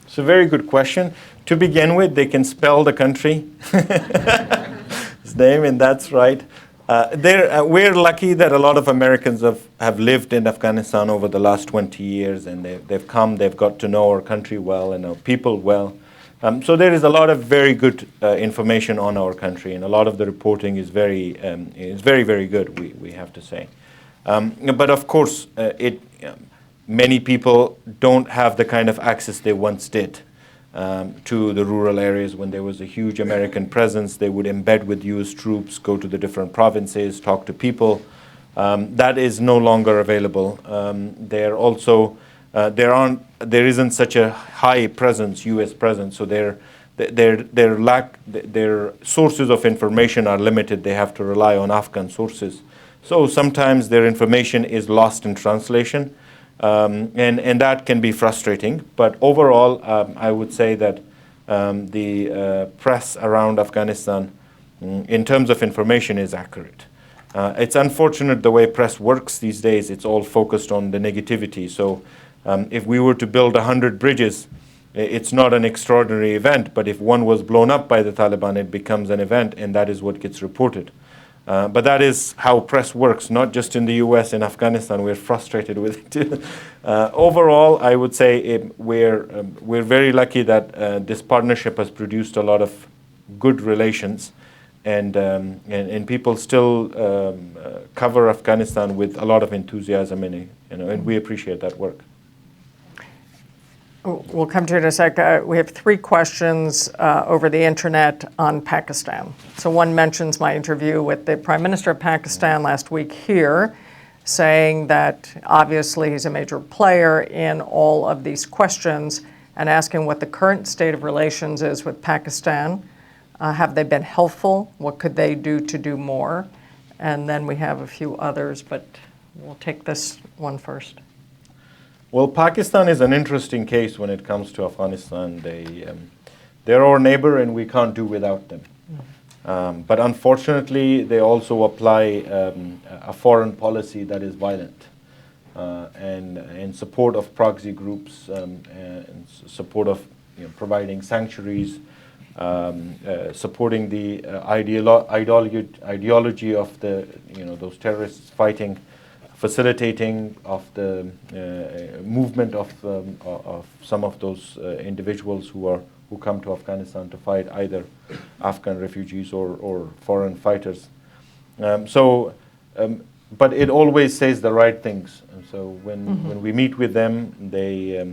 It's a very good question. To begin with, they can spell the country. His name, and that's right. We're lucky that a lot of Americans have lived in Afghanistan over the last 20 years, and they've come, they've got to know our country well and our people well. So there is a lot of very good information on our country, and a lot of the reporting is very, very good, we have to say. But of course, many people don't have the kind of access they once did to the rural areas. When there was a huge American presence, they would embed with U.S. troops, go to the different provinces, talk to people. That is no longer available. There isn't such a high presence, U.S. presence, so their sources of information are limited. They have to rely on Afghan sources. So sometimes their information is lost in translation. And that can be frustrating. But overall, I would say that the press around Afghanistan, in terms of information, is accurate. It's unfortunate the way press works these days. It's all focused on the negativity. So if we were to build 100 bridges, it's not an extraordinary event. But if one was blown up by the Taliban, it becomes an event, and that is what gets reported. But that is how press works, not just in the U.S. and Afghanistan. We're frustrated with it too. Overall, I would say we're very lucky that this partnership has produced a lot of good relations, and people still cover Afghanistan with a lot of enthusiasm, and we appreciate that work. We'll come to it in a sec. We have 3 questions over the internet on Pakistan. So one mentions my interview with the Prime Minister of Pakistan last week here, saying that obviously he's a major player in all of these questions, and asking what the current state of relations is with Pakistan. Have they been helpful? What could they do to do more? And then we have a few others, but we'll take this one first. Well, Pakistan is an interesting case when it comes to Afghanistan. They're our neighbor, and we can't do without them. But unfortunately, they also apply a foreign policy that is violent, and in support of proxy groups, in support of providing sanctuaries, supporting the ideology of those terrorists fighting, facilitating of the movement of some of those individuals who come to Afghanistan to fight, either Afghan refugees or foreign fighters. But it always says the right things. And so when we meet with them, they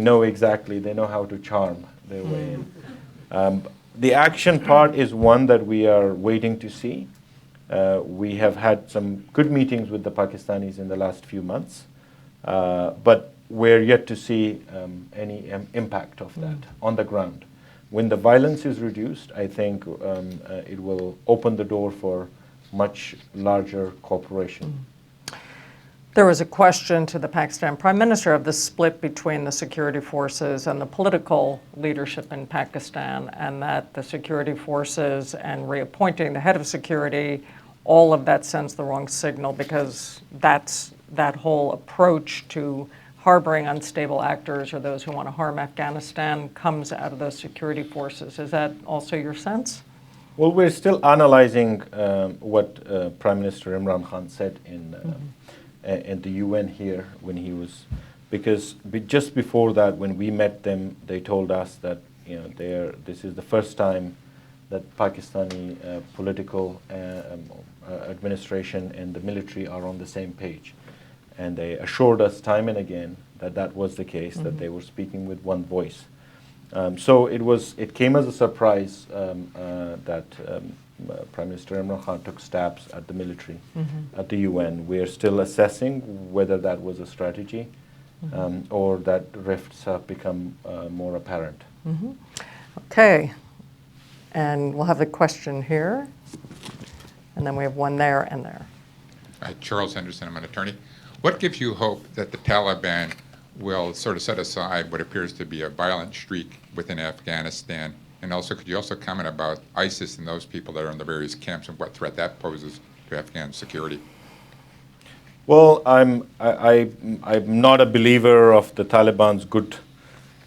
know exactly, they know how to charm their way in. The action part is one that we are waiting to see. We have had some good meetings with the Pakistanis in the last few months, but we're yet to see any impact of that on the ground. When the violence is reduced, I think it will open the door for much larger cooperation. There was a question to the Pakistan Prime Minister of the split between the security forces and the political leadership in Pakistan, and that the security forces and reappointing the head of security, all of that sends the wrong signal, because that whole approach to harboring unstable actors or those who want to harm Afghanistan comes out of those security forces. Is that also your sense? Well, we're still analyzing what Prime Minister Imran Khan said in the UN here when he was, because just before that, when we met them, they told us that this is the first time that Pakistani political administration and the military are on the same page. And they assured us time and again that that was the case, that they were speaking with one voice. So it came as a surprise that Prime Minister Imran Khan took stabs at the military, at the UN. We are still assessing whether that was a strategy or that rifts have become more apparent. Okay. And we'll have the question here, and then we have one there and there. Charles Henderson, I'm an attorney. What gives you hope that the Taliban will sort of set aside what appears to be a violent streak within Afghanistan? And also, could you also comment about ISIS and those people that are in the various camps and what threat that poses to Afghan security? Well, I'm not a believer of the Taliban's good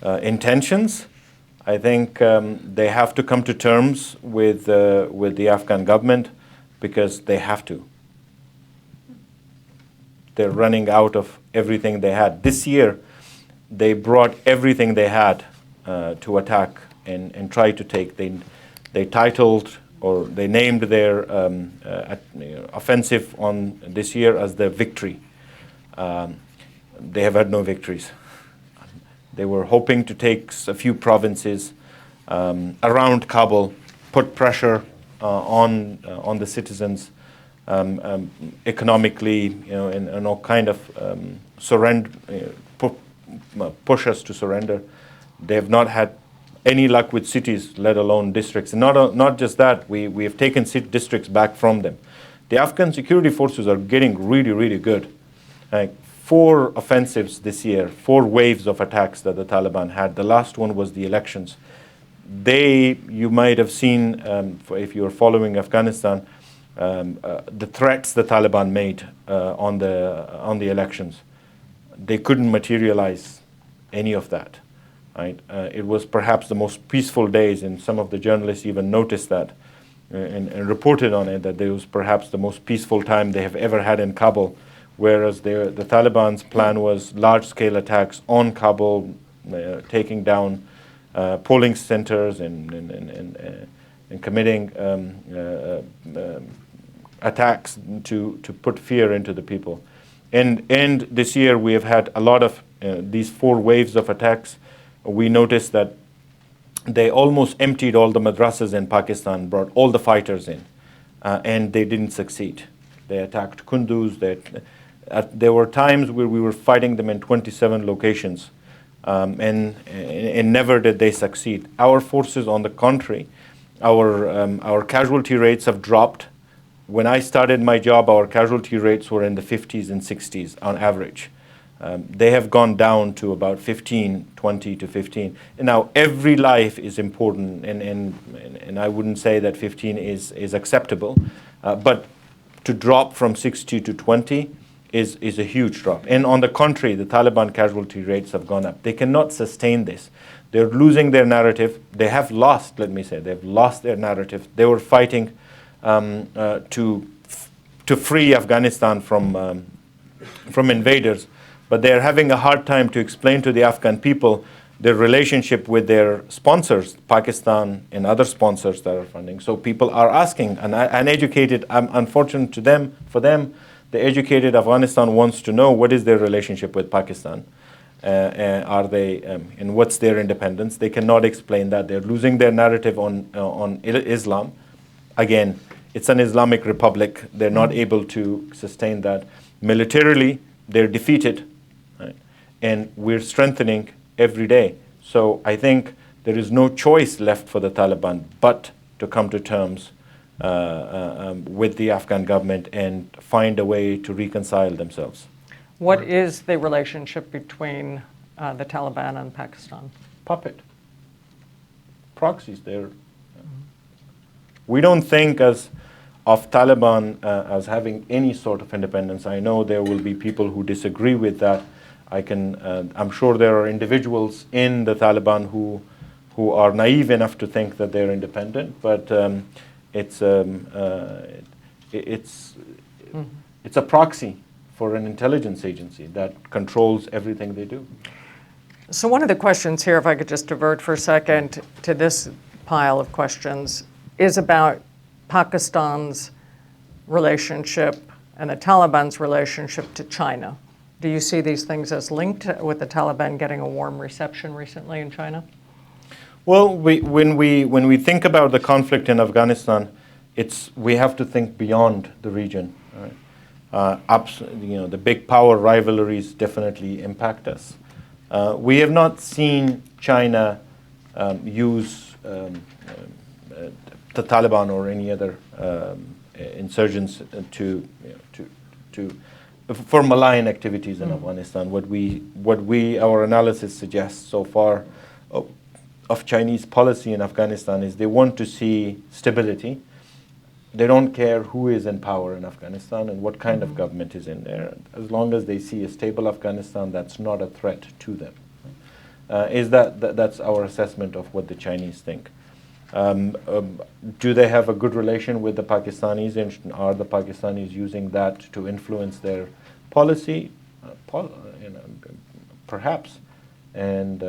intentions. I think they have to come to terms with the Afghan government because they have to. They're running out of everything they had. This year, they brought everything they had to attack and try to take. They titled or they named their offensive on this year as the victory. They have had no victories. They were hoping to take a few provinces around Kabul, put pressure on the citizens economically, and all kind of surrender, push us to surrender. They have not had any luck with cities, let alone districts. And not just that, we have taken districts back from them. The Afghan security forces are getting really, really good. Like 4 offensives this year, 4 waves of attacks that the Taliban had. The last one was the elections. You might have seen, if you are following Afghanistan, the threats the Taliban made on the elections. They couldn't materialize any of that. Right? It was perhaps the most peaceful days, and some of the journalists even noticed that and reported on it, that it was perhaps the most peaceful time they have ever had in Kabul, whereas the Taliban's plan was large-scale attacks on Kabul, taking down polling centers and committing attacks to put fear into the people. And this year we have had a lot of these 4 waves of attacks. We noticed that they almost emptied all the madrasas in Pakistan, brought all the fighters in, and they didn't succeed. They attacked Kunduz. There were times where we were fighting them in 27 locations, and never did they succeed. Our forces, on the contrary, our casualty rates have dropped. When I started my job, our casualty rates were in the 50s and 60s on average. They have gone down to about 15, 20 to 15. And now every life is important, and I wouldn't say that 15 is acceptable, but to drop from 60 to 20 is a huge drop. And on the contrary, the Taliban casualty rates have gone up. They cannot sustain this. They're losing their narrative. They have lost, they've lost their narrative. They were fighting to free Afghanistan from invaders. But they're having a hard time to explain to the Afghan people their relationship with their sponsors, Pakistan and other sponsors that are funding. So people are asking, and educated, unfortunate for them, the educated Afghanistan wants to know what is their relationship with Pakistan. Are they, and what's their independence? They cannot explain that. They're losing their narrative on Islam. Again, it's an Islamic republic. They're not able to sustain that. Militarily, they're defeated. And we're strengthening every day. So I think there is no choice left for the Taliban but to come to terms with the Afghan government and find a way to reconcile themselves. What is the relationship between the Taliban and Pakistan? Puppet. Proxies there. We don't think of Taliban as having any sort of independence. I know there will be people who disagree with that. I'm sure there are individuals in the Taliban who are naive enough to think that they're independent, but it's a proxy for an intelligence agency that controls everything they do. So one of the questions here, if I could just divert for a second to this pile of questions, is about Pakistan's relationship and the Taliban's relationship to China. Do you see these things as linked, with the Taliban getting a warm reception recently in China? Well, when we think about the conflict in Afghanistan, we have to think beyond the region. Right? The big power rivalries definitely impact us. We have not seen China use the Taliban or any other insurgents for malign activities in Afghanistan. Our analysis suggests so far of Chinese policy in Afghanistan is they want to see stability. They don't care who is in power in Afghanistan and what kind of government is in there. As long as they see a stable Afghanistan, that's not a threat to them. That's our assessment of what the Chinese think. Do they have a good relation with the Pakistanis, and are the Pakistanis using that to influence their policy? Perhaps. And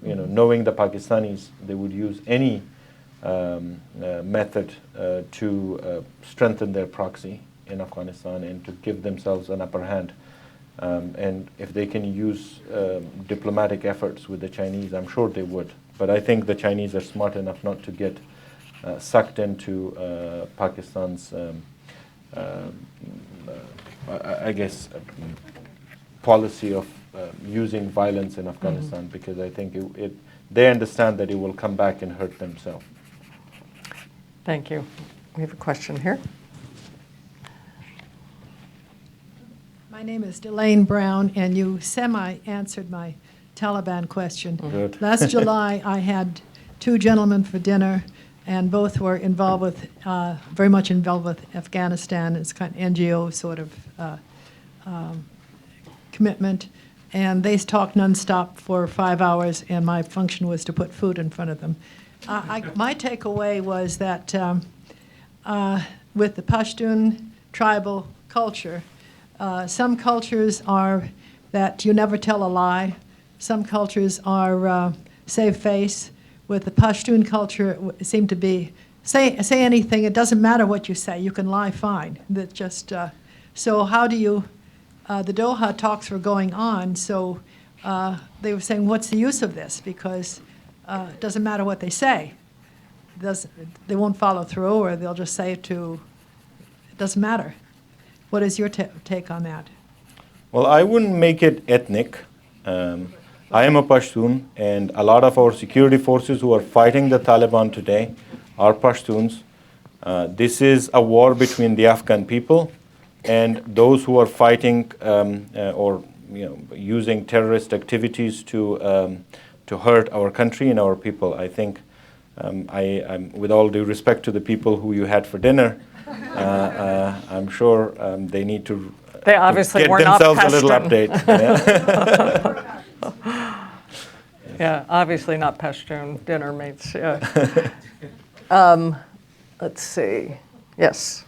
knowing the Pakistanis, they would use any method to strengthen their proxy in Afghanistan and to give themselves an upper hand. And if they can use diplomatic efforts with the Chinese, I'm sure they would. But I think the Chinese are smart enough not to get sucked into Pakistan's, policy of using violence in Afghanistan, because I think they understand that it will come back and hurt themselves. Thank you. We have a question here. My name is Delane Brown, and you semi-answered my Taliban question. Good. Last July, I had two gentlemen for dinner, and both were involved with, very much involved with Afghanistan. It's kind of NGO sort of commitment. And they talked nonstop for 5 hours, and my function was to put food in front of them. My takeaway was that with the Pashtun tribal culture, some cultures are that you never tell a lie. Some cultures are save face. With the Pashtun culture, it seemed to be say anything. It doesn't matter what you say. You can lie fine. That just so how do you? The Doha talks were going on, so they were saying, "What's the use of this?" Because it doesn't matter what they say. They won't follow through, or they'll just say it doesn't matter. What is your take on that? Well, I wouldn't make it ethnic. I am a Pashtun, and a lot of our security forces who are fighting the Taliban today are Pashtuns. This is a war between the Afghan people and those who are fighting or using terrorist activities to hurt our country and our people. I think, I'm, with all due respect to the people who you had for dinner, I'm sure they need to They obviously get were not themselves a little Pashtun. update. Yeah, obviously not Pashtun dinner mates. Yeah. Let's see. Yes.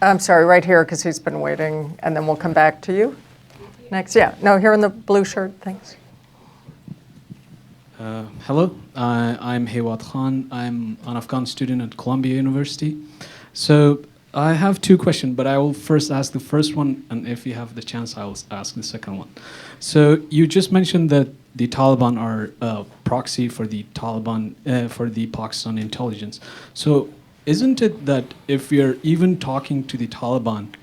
I'm sorry, right here, because he's been waiting, and then we'll come back to you. Next, yeah. No, here in the blue shirt, thanks. Hello, I'm Hewat Khan. I'm an Afghan student at Columbia University. So I have two questions, but I will first ask the first one, and if you have the chance, I will ask the second one. So you just mentioned that the Taliban are a proxy for the Taliban, for the Pakistan intelligence. So isn't it that if we are even talking to the Taliban,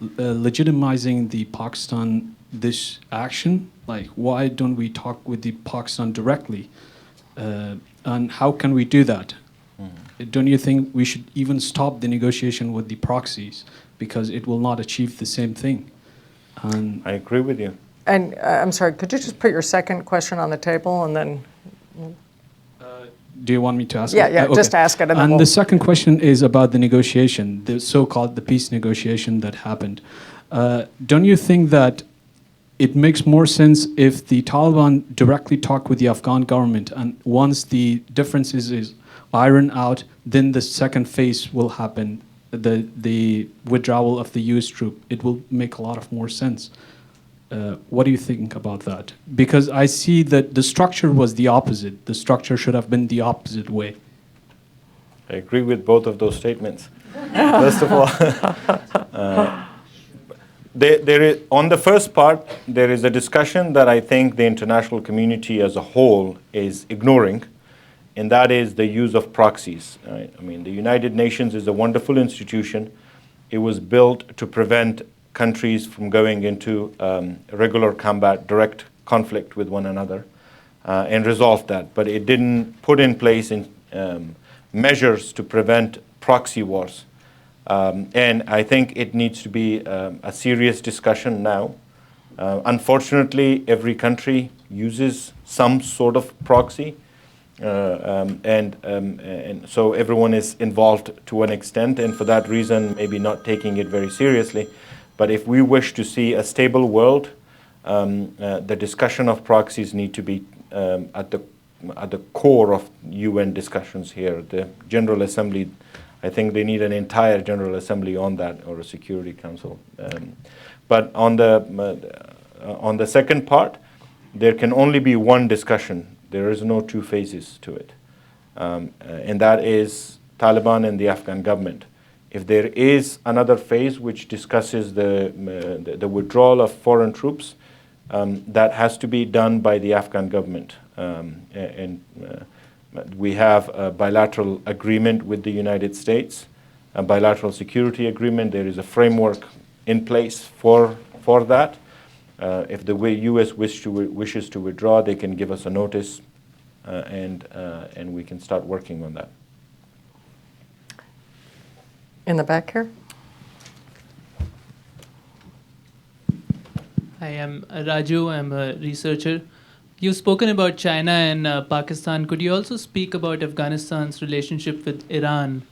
legitimizing the Pakistan this action, like why don't we talk with the Pakistan directly, and how can we do that? Don't you think we should even stop the negotiation with the proxies, because it will not achieve the same thing? And I agree with you. And I'm sorry, could you just put your second question on the table, and then? do you want me to ask Yeah, it? yeah, Okay. just ask it. And then the second question is about the negotiation, the so-called the peace negotiation that happened. Don't you think that it makes more sense if the Taliban directly talk with the Afghan government, and once the differences is ironed out, then the second phase will happen, the withdrawal of the U.S. troop? It will make a lot of more sense. What do you think about that? Because I see that the structure was the opposite. The structure should have been the opposite way. I agree with both of those statements. First of all, there is, on the first part, there is a discussion that I think the international community as a whole is ignoring, and that is the use of proxies. Right? I mean, the United Nations is a wonderful institution. It was built to prevent countries from going into regular combat, direct conflict with one another. and resolved that. But it didn't put in place measures to prevent proxy wars. And I think it needs to be a serious discussion now. Unfortunately, every country uses some sort of proxy, and so everyone is involved to an extent, and for that reason, maybe not taking it very seriously. But if we wish to see a stable world, the discussion of proxies need to be at the core of UN discussions here. The General Assembly, I think they need an entire General Assembly on that, or a Security Council. But on the second part, there can only be one discussion. There is no two phases to it. And that is Taliban and the Afghan government. If there is another phase which discusses the withdrawal of foreign troops, that has to be done by the Afghan government. We have a bilateral agreement with the United States, a bilateral security agreement. There is a framework in place for that. If the U.S. wishes to withdraw, they can give us a notice, and we can start working on that. In the back here. Hi, I'm Raju. I'm a researcher. You've spoken about China and Pakistan. Could you also speak about Afghanistan's relationship with Iran,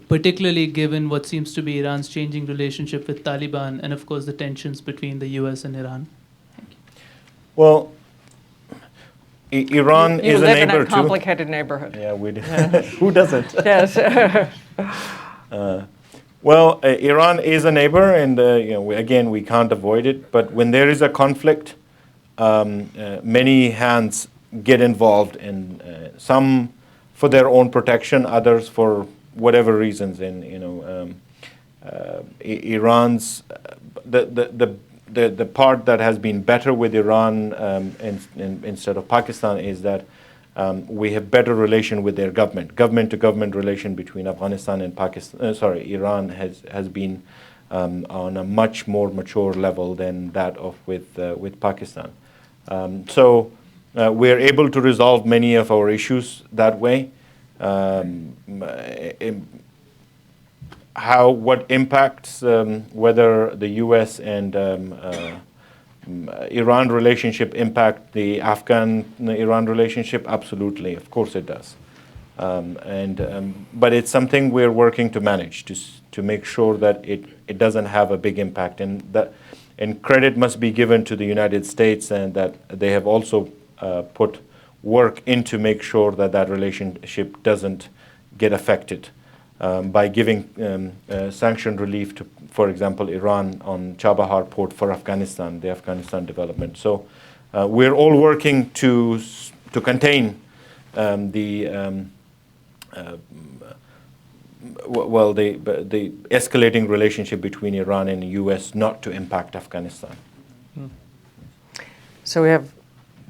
particularly given what seems to be Iran's changing relationship with Taliban and, of course, the tensions between the U.S. and Iran? Thank you. Well, Iran is a neighbor too. You live in a complicated neighborhood. Yeah, we do. Who doesn't? Yes. Well, Iran is a neighbor, and again, we can't avoid it. But when there is a conflict, many hands get involved, and some for their own protection, others for whatever reasons. And Iran's the part that has been better with Iran instead of Pakistan is that we have better relation with their government-to-government relation between Afghanistan and Pakistan. Iran has been on a much more mature level than that of with Pakistan. So we're able to resolve many of our issues that way. What impacts whether the U.S. and Iran relationship impact the Afghan-Iran relationship? Absolutely, of course it does. But it's something we're working to manage to make sure that it doesn't have a big impact, and credit must be given to the United States, and that they have also put work in to make sure that relationship doesn't get affected. By giving sanction relief to, for example, Iran on Chabahar port for Afghanistan, the Afghanistan development. So we're all working to contain the escalating relationship between Iran and the U.S. not to impact Afghanistan. So we have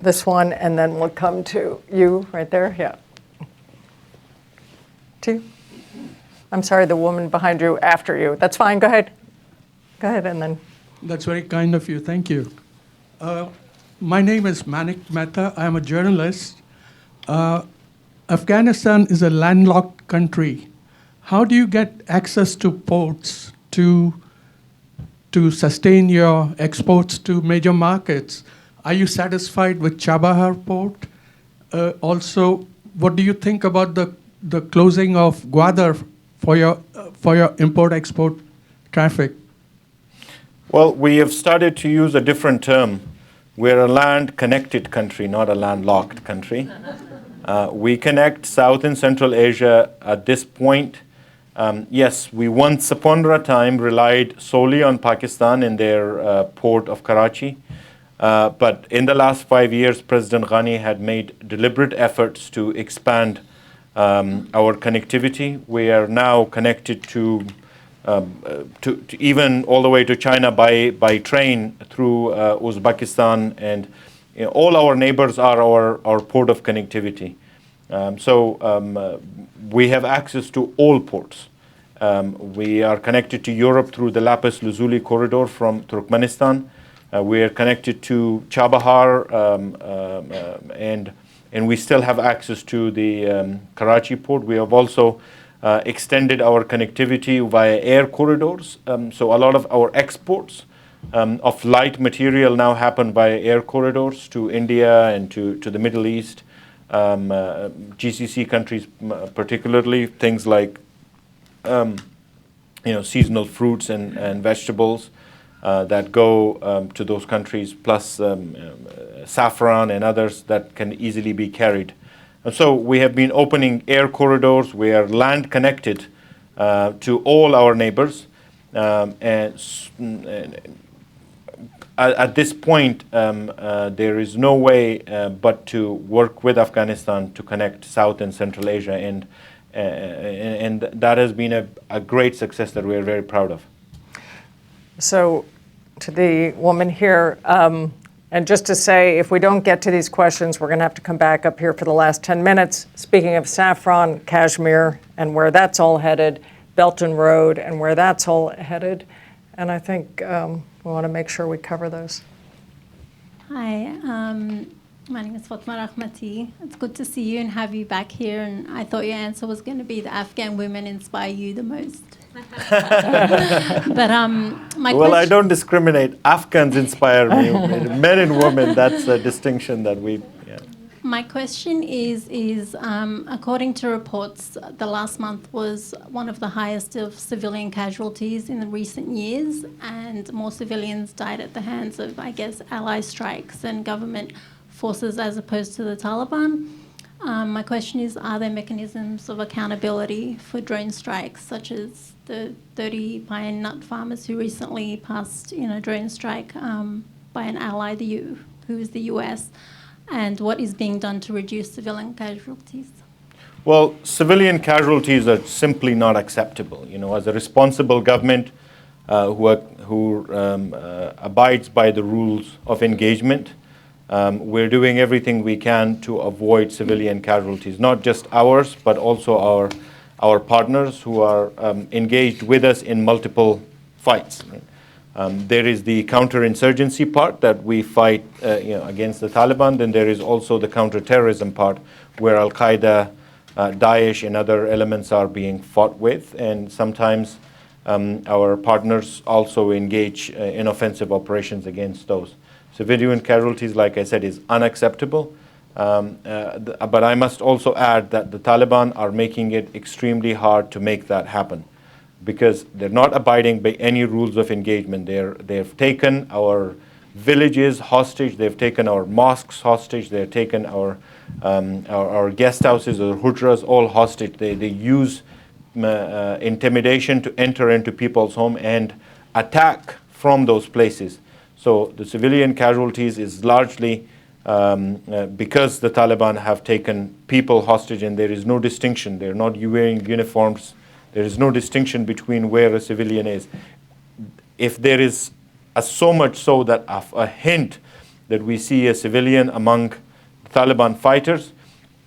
this one, and then we'll come to you right there. Yeah. To you. I'm sorry, the woman behind you, after you. That's fine, go ahead. Go ahead, and then. That's very kind of you, thank you. My name is Manik Mehta. I'm a journalist. Afghanistan is a landlocked country. How do you get access to ports to sustain your exports to major markets? Are you satisfied with Chabahar port? Also, what do you think about the closing of Gwadar for your import-export traffic? Well, we have started to use a different term. We're a land-connected country, not a landlocked country. We connect South and Central Asia at this point. Yes, we once upon a time relied solely on Pakistan in their port of Karachi. But in the last 5 years, President Ghani had made deliberate efforts to expand our connectivity. We are now connected to even all the way to China by train through Uzbekistan, and all our neighbors are our port of connectivity. So we have access to all ports. We are connected to Europe through the Lapis Lazuli corridor from Turkmenistan. We are connected to Chabahar, and we still have access to the Karachi port. We have also extended our connectivity via air corridors. So a lot of our exports of light material now happen via air corridors to India and to the Middle East, GCC countries particularly, things like seasonal fruits and vegetables that go to those countries, plus saffron and others that can easily be carried. And so we have been opening air corridors. We are land connected to all our neighbors. At this point, there is no way but to work with Afghanistan to connect South and Central Asia, and that has been a great success that we are very proud of. So, to the woman here, and just to say, if we don't get to these questions, we're going to have to come back up here for the last 10 minutes. Speaking of saffron, Kashmir, and where that's all headed, Belt and Road, and where that's all headed. And I think we want to make sure we cover those. Hi, my name is Fatma Rahmati. It's good to see you and have you back here. And I thought your answer was going to be the Afghan women inspire you the most. But well, I don't discriminate. Afghans inspire me. Men and women, that's a distinction that we... Yeah. My question is according to reports, the last month was one of the highest of civilian casualties in the recent years, and more civilians died at the hands of, I guess, ally strikes and government forces as opposed to the Taliban. My question is, are there mechanisms of accountability for drone strikes, such as the 30 pine nut farmers who recently passed, drone strike by an ally, who is the US? And what is being done to reduce civilian casualties? Well, civilian casualties are simply not acceptable. As a responsible government who abides by the rules of engagement, we're doing everything we can to avoid civilian casualties, not just ours, but also our partners who are engaged with us in multiple fights. There is the counterinsurgency part that we fight against the Taliban. Then there is also the counterterrorism part where Al-Qaeda, Daesh, and other elements are being fought with. And sometimes our partners also engage in offensive operations against those. Civilian casualties, like I said, is unacceptable. But I must also add that the Taliban are making it extremely hard to make that happen, because they're not abiding by any rules of engagement. They've taken our villages hostage, they've taken our mosques hostage, they've taken our guest houses or hujras all hostage. They use intimidation to enter into people's home and attack from those places. So the civilian casualties is largely because the Taliban have taken people hostage, and there is no distinction. They're not wearing uniforms. There is no distinction between where a civilian is. If there is so much so that a hint that we see a civilian among Taliban fighters,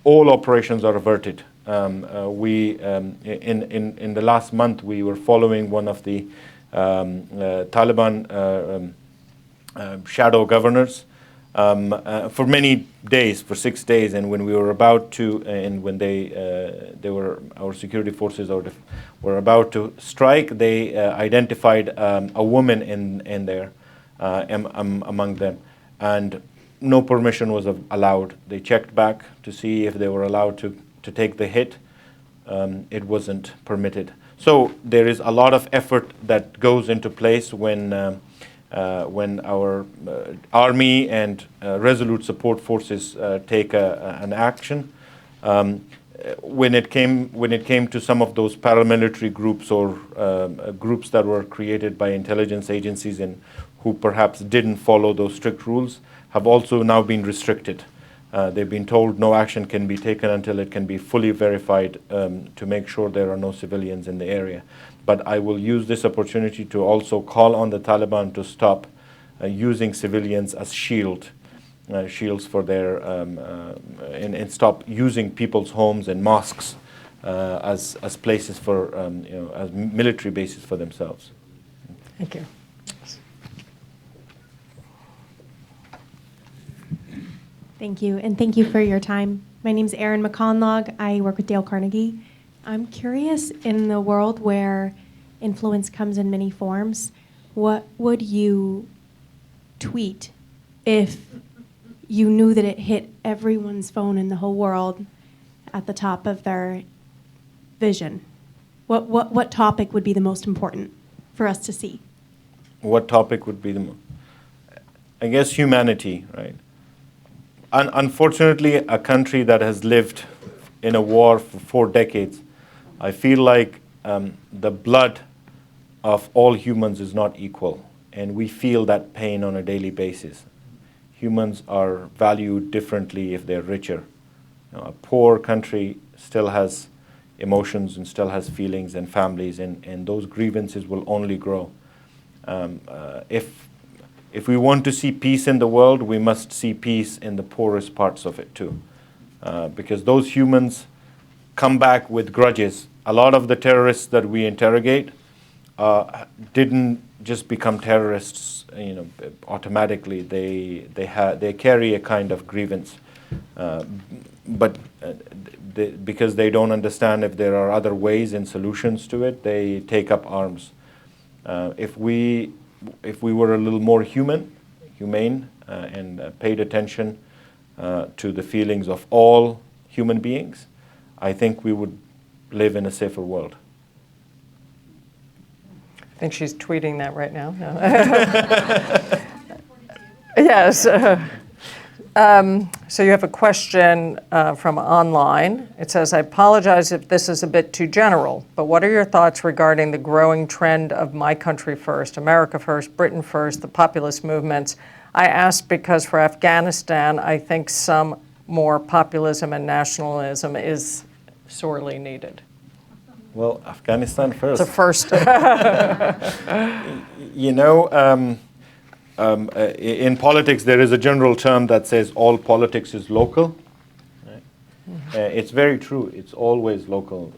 all operations are averted. In the last month, we were following one of the Taliban shadow governors for many days, for 6 days, and when we were about to, and when our security forces were about to strike, they identified a woman in there among them, and no permission was allowed. They checked back to see if they were allowed to take the hit. It wasn't permitted. So there is a lot of effort that goes into place when our army and resolute support forces take an action. When it came to some of those paramilitary groups or groups that were created by intelligence agencies and who perhaps didn't follow those strict rules, have also now been restricted. They've been told no action can be taken until it can be fully verified to make sure there are no civilians in the area. But I will use this opportunity to also call on the Taliban to stop using civilians as shields for their and stop using people's homes and mosques as places for as military bases for themselves. Thank you. Thank you, and thank you for your time. My name's Erin McConlog. I work with Dale Carnegie. I'm curious, in the world where influence comes in many forms, what would you tweet if you knew that it hit everyone's phone in the whole world at the top of their vision? What topic would be the most important for us to see? What topic would be the most? I guess humanity, right? Unfortunately, a country that has lived in a war for 4 decades, I feel like the blood of all humans is not equal, and we feel that pain on a daily basis. Humans are valued differently if they're richer. A poor country still has emotions and still has feelings and families, and those grievances will only grow. If we want to see peace in the world, we must see peace in the poorest parts of it too. Because those humans come back with grudges. A lot of the terrorists that we interrogate didn't just become terrorists, automatically. They carry a kind of grievance, but because they don't understand if there are other ways and solutions to it, they take up arms. If we were a little more humane, and paid attention to the feelings of all human beings, I think we would live in a safer world. I think she's tweeting that right now. No. Yes. So you have a question from online. It says, I apologize if this is a bit too general, but what are your thoughts regarding the growing trend of my country first, America first, Britain first, the populist movements? I ask because for Afghanistan, I think some more populism and nationalism is sorely needed. Well, Afghanistan first. It's a first. In politics, there is a general term that says all politics is local. Right? It's very true. It's always local.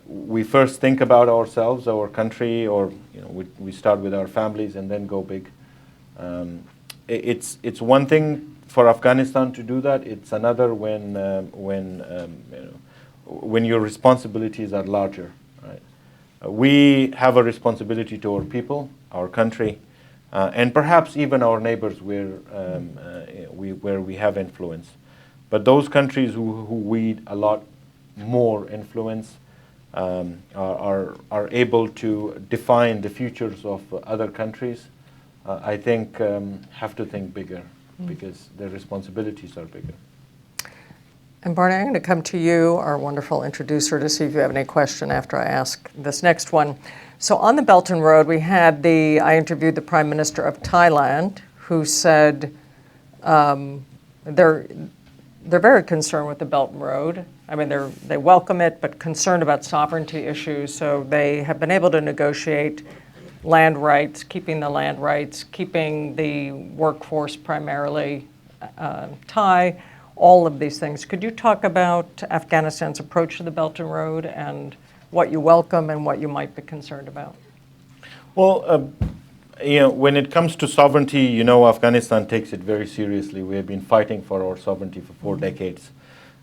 We first think about ourselves, our country, or we start with our families and then go big. It's one thing for Afghanistan to do that. It's another when your responsibilities are larger. Right? We have a responsibility to our people, our country, and perhaps even our neighbors where we have influence. But those countries who wield a lot more influence are able to define the futures of other countries, I think have to think bigger because their responsibilities are bigger. And Barney, I'm going to come to you, our wonderful introducer, to see if you have any question after I ask this next one. So on the Belt and Road, I interviewed the Prime Minister of Thailand, who said they're very concerned with the Belt and Road. I mean, they welcome it, but concerned about sovereignty issues. So they have been able to negotiate land rights, keeping the land rights, keeping the workforce primarily Thai, all of these things. Could you talk about Afghanistan's approach to the Belt and Road and what you welcome and what you might be concerned about? Well, when it comes to sovereignty, Afghanistan takes it very seriously. We have been fighting for our sovereignty for 4 decades.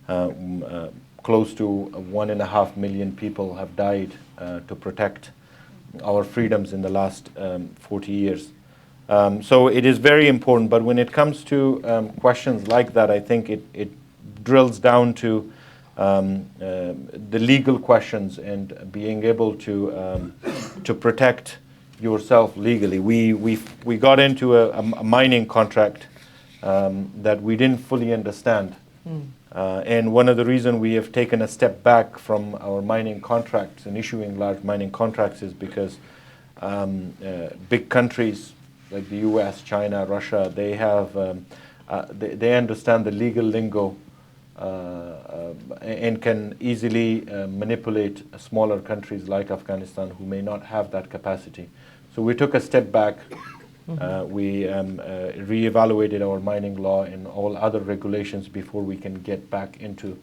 Close to 1.5 million people have died to protect our freedoms in the last 40 years. So it is very important, but when it comes to questions like that, I think it drills down to the legal questions and being able to protect yourself legally. We got into a mining contract that we didn't fully understand. And one of the reasons we have taken a step back from our mining contracts and issuing large mining contracts is because big countries like the US, China, Russia, they understand the legal lingo and can easily manipulate smaller countries like Afghanistan who may not have that capacity. So we took a step back. We reevaluated our mining law and all other regulations before we can get back into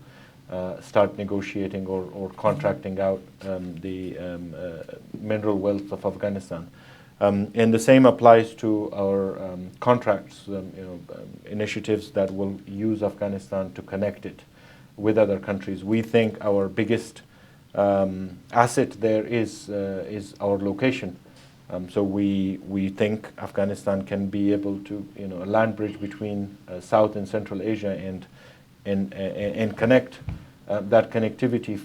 start negotiating or contracting out the mineral wealth of Afghanistan. And the same applies to our contracts, initiatives that will use Afghanistan to connect it with other countries. We think our biggest asset there is our location. So we think Afghanistan can be able to, a land bridge between South and Central Asia and connect that connectivity,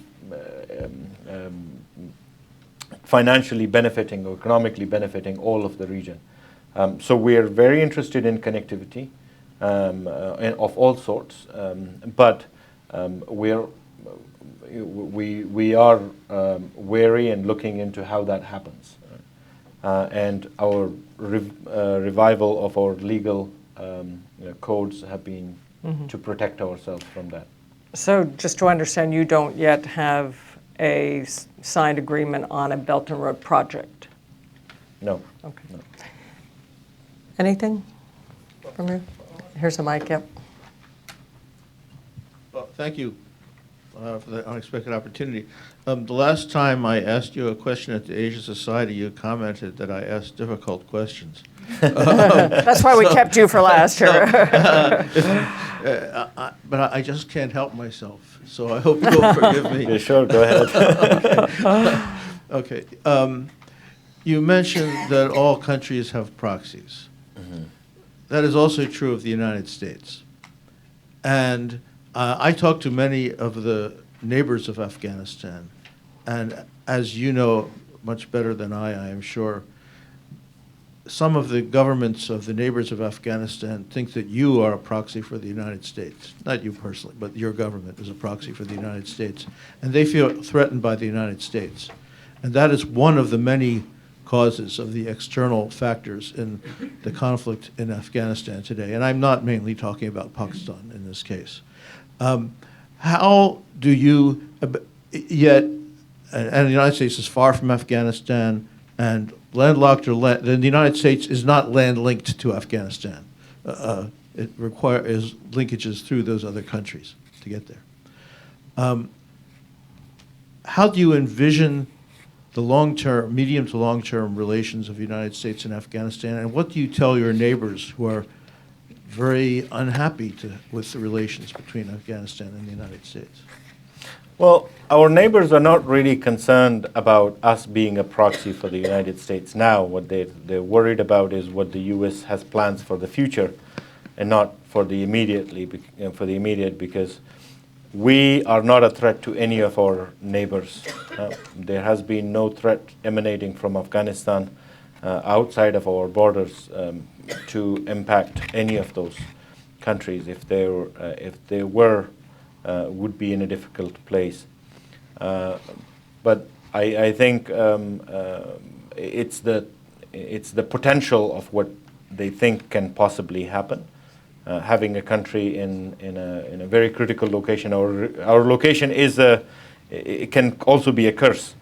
financially benefiting or economically benefiting all of the region. So we are very interested in connectivity of all sorts, but we are wary and looking into how that happens. And our revival of our legal codes have been to protect ourselves from that. So just to understand, you don't yet have a signed agreement on a Belt and Road project? No. Okay. No. Anything from you? Here's the mic, yep. Well, thank you for the unexpected opportunity. The last time I asked you a question at the Asia Society, you commented that I asked difficult questions. That's why we kept you for last year. But I just can't help myself, so I hope you'll forgive me. Yeah, sure, go ahead. Okay. You mentioned that all countries have proxies. Mm-hmm. That is also true of the United States. And I talked to many of the neighbors of Afghanistan, and as you know much better than I am sure, some of the governments of the neighbors of Afghanistan think that you are a proxy for the United States. Not you personally, but your government is a proxy for the United States. And they feel threatened by the United States. And that is one of the many causes of the external factors in the conflict in Afghanistan today. And I'm not mainly talking about Pakistan in this case. How do you, yet, and the United States is far from Afghanistan, and landlocked or then the United States is not land linked to Afghanistan. It requires linkages through those other countries to get there. How do you envision the long-term, medium to long-term relations of the United States and Afghanistan, and what do you tell your neighbors who are very unhappy with the relations between Afghanistan and the United States? Well, our neighbors are not really concerned about us being a proxy for the United States now. What they're worried about is what the U.S. has plans for the future, and not for the immediate, because we are not a threat to any of our neighbors. There has been no threat emanating from Afghanistan outside of our borders to impact any of those countries. If they were, would be in a difficult place. But I think it's the potential of what they think can possibly happen. Having a country in a very critical location, our location it can also be a curse,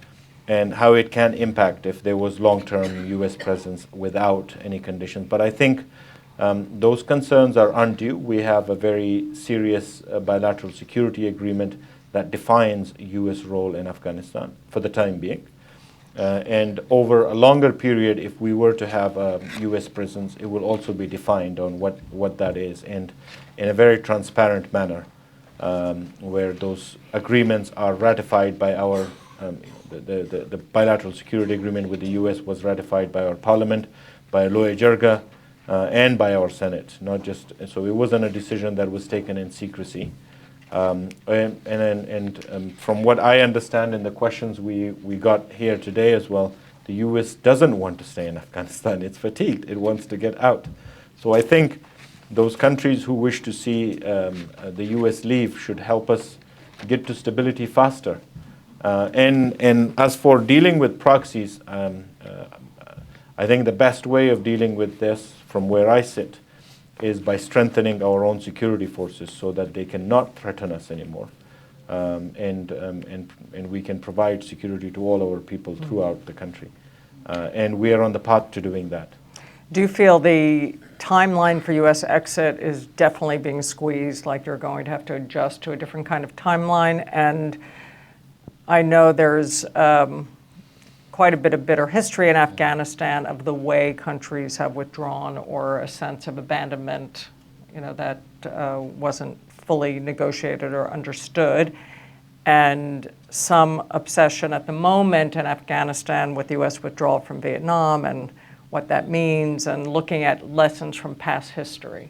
and how it can impact if there was long-term U.S. presence without any conditions. But I think those concerns are undue. We have a very serious bilateral security agreement that defines U.S. role in Afghanistan for the time being. And over a longer period, if we were to have a U.S. presence, it will also be defined on what that is, and in a very transparent manner, where those agreements are ratified by our, the bilateral security agreement with the U.S. was ratified by our parliament, by Loya Jirga, and by our Senate. Not just, so it wasn't a decision that was taken in secrecy. And from what I understand in the questions we got here today as well, the U.S. doesn't want to stay in Afghanistan. It's fatigued. It wants to get out. So I think those countries who wish to see the U.S. leave should help us get to stability faster. And as for dealing with proxies, I think the best way of dealing with this, from where I sit, is by strengthening our own security forces so that they cannot threaten us anymore, and we can provide security to all our people throughout the country, and we are on the path to doing that. Do you feel the timeline for U.S. exit is definitely being squeezed, like you're going to have to adjust to a different kind of timeline? And I know there's quite a bit of bitter history in Afghanistan of the way countries have withdrawn, or a sense of abandonment, that wasn't fully negotiated or understood, and some obsession at the moment in Afghanistan with the U.S. withdrawal from Vietnam and what that means, and looking at lessons from past history.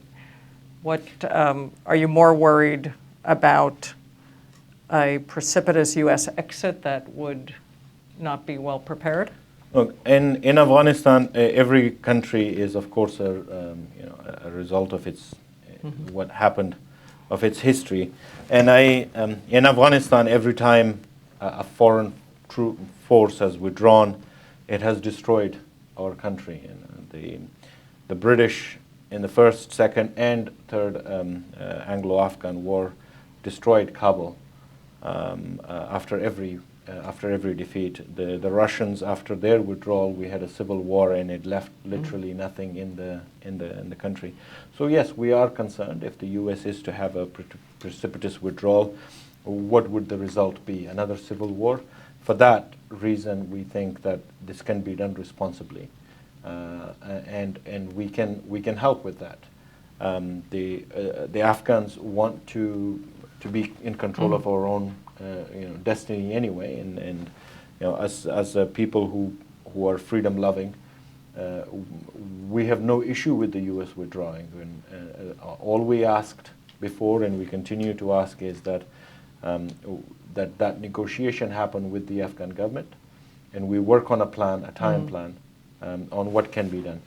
What are you more worried about? A precipitous U.S. exit that would not be well prepared? Look, in Afghanistan, every country is, of course, a result of its what happened, of its history. And in Afghanistan, every time a foreign troop force has withdrawn, it has destroyed our country. And the British in the first, second, and third Anglo-Afghan war destroyed Kabul after every defeat. The Russians, after their withdrawal, we had a civil war, and it left literally nothing in the country. So yes, we are concerned if the U.S. is to have a precipitous withdrawal. What would the result be? Another civil war? For that reason, we think that this can be done responsibly, and we can help with that. The Afghans want to be in control of our own destiny anyway, and as people who are freedom loving, we have no issue with the U.S. withdrawing. And all we asked before, and we continue to ask, is that that negotiation happen with the Afghan government, and we work on a time plan on what can be done.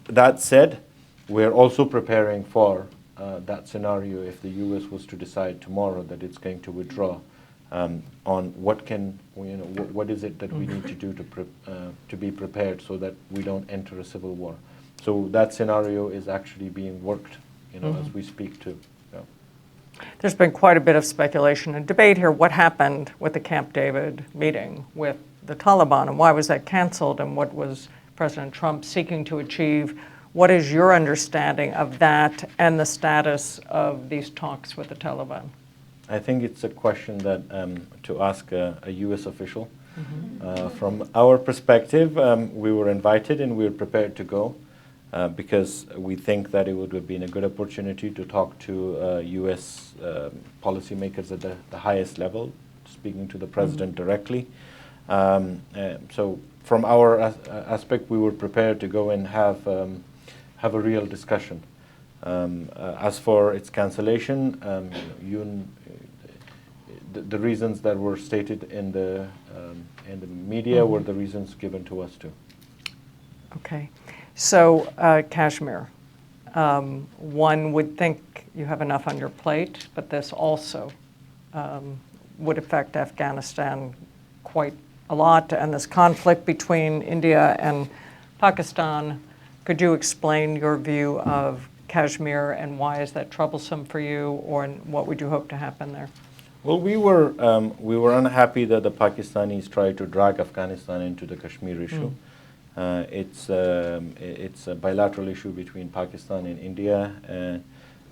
That said, we're also preparing for that scenario if the U.S. was to decide tomorrow that it's going to withdraw. On what is it that we need to do to be prepared so that we don't enter a civil war. So that scenario is actually being worked, as we speak too. Yeah. There's been quite a bit of speculation and debate here. What happened with the Camp David meeting with the Taliban, and why was that canceled, and what was President Trump seeking to achieve? What is your understanding of that and the status of these talks with the Taliban? I think it's a question that to ask a U.S. official. From our perspective, we were invited and we were prepared to go because we think that it would have been a good opportunity to talk to U.S. Policymakers at the highest level, speaking to the president directly. So from our aspect, we were prepared to go and have a real discussion. As for its cancellation, the reasons that were stated in the media were the reasons given to us too. Okay, so Kashmir. One would think you have enough on your plate, but this also would affect Afghanistan quite a lot, and this conflict between India and Pakistan. Could you explain your view of Kashmir, and why is that troublesome for you, or what would you hope to happen there? Well, we were unhappy that the Pakistanis tried to drag Afghanistan into the Kashmir issue. It's a bilateral issue between Pakistan and India.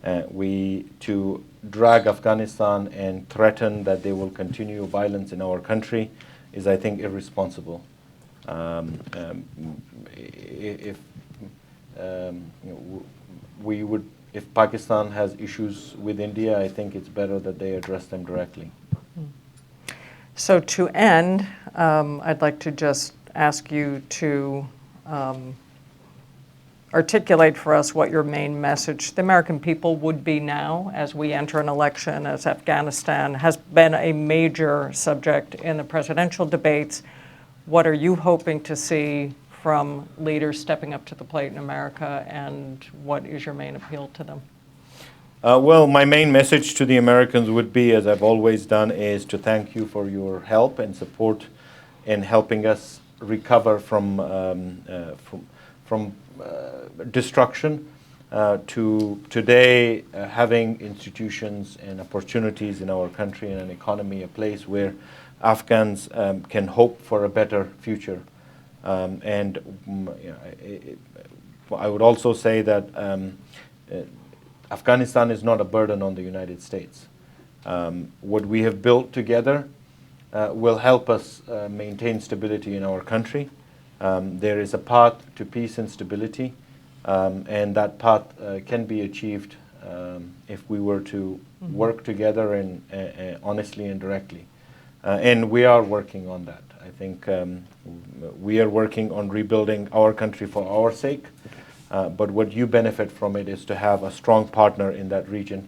To drag Afghanistan and threaten that they will continue violence in our country is, I think, irresponsible. If Pakistan has issues with India, I think it's better that they address them directly. So to end, I'd like to just ask you to articulate for us what your main message to the American people would be now as we enter an election, as Afghanistan has been a major subject in the presidential debates. What are you hoping to see from leaders stepping up to the plate in America, and what is your main appeal to them? Well, my main message to the Americans would be, as I've always done, is to thank you for your help and support in helping us recover from destruction to today having institutions and opportunities in our country and an economy, a place where Afghans can hope for a better future. I would also say that Afghanistan is not a burden on the United States. What we have built together will help us maintain stability in our country. There is a path to peace and stability, and that path can be achieved if we were to work together and honestly and directly. And we are working on that. I think we are working on rebuilding our country for our sake, but what you benefit from it is to have a strong partner in that region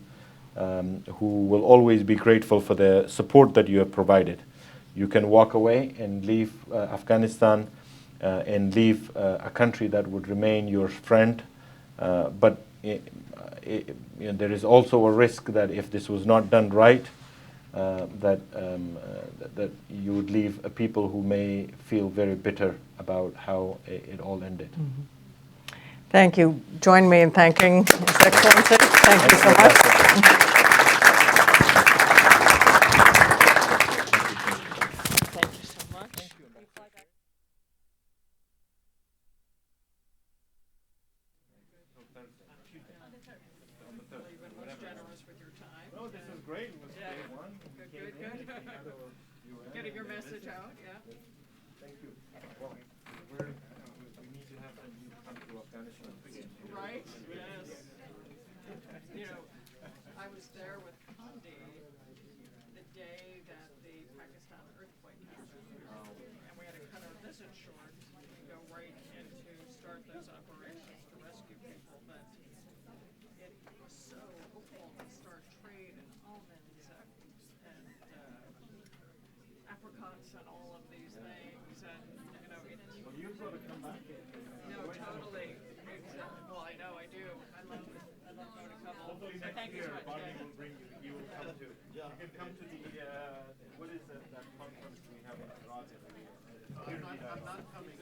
who will always be grateful for the support that you have provided. You can walk away and leave Afghanistan and leave a country that would remain your friend, but there is also a risk that if this was not done right, that you would leave people who may feel very bitter about how it all ended. Mm-hmm. Thank you. Join me in thanking His Excellency. Thank you so much. Getting your message out, yeah. Thank you. Well, we need to have you come to Afghanistan again. Right, yes. You know, I was there with Condi the day that the Pakistan earthquake happened. And we had to cut our visit short and go right into start those operations to rescue people. But it was so hopeful to start trade in almonds and apricots and all of these things, and you know, well, you've got to come back. No, totally. Well, I know I do. I love Monaco. Hopefully next year, Barney will bring you. You will come to. Yeah. You can come to the what is that conference we have in Toronto? I'm not coming.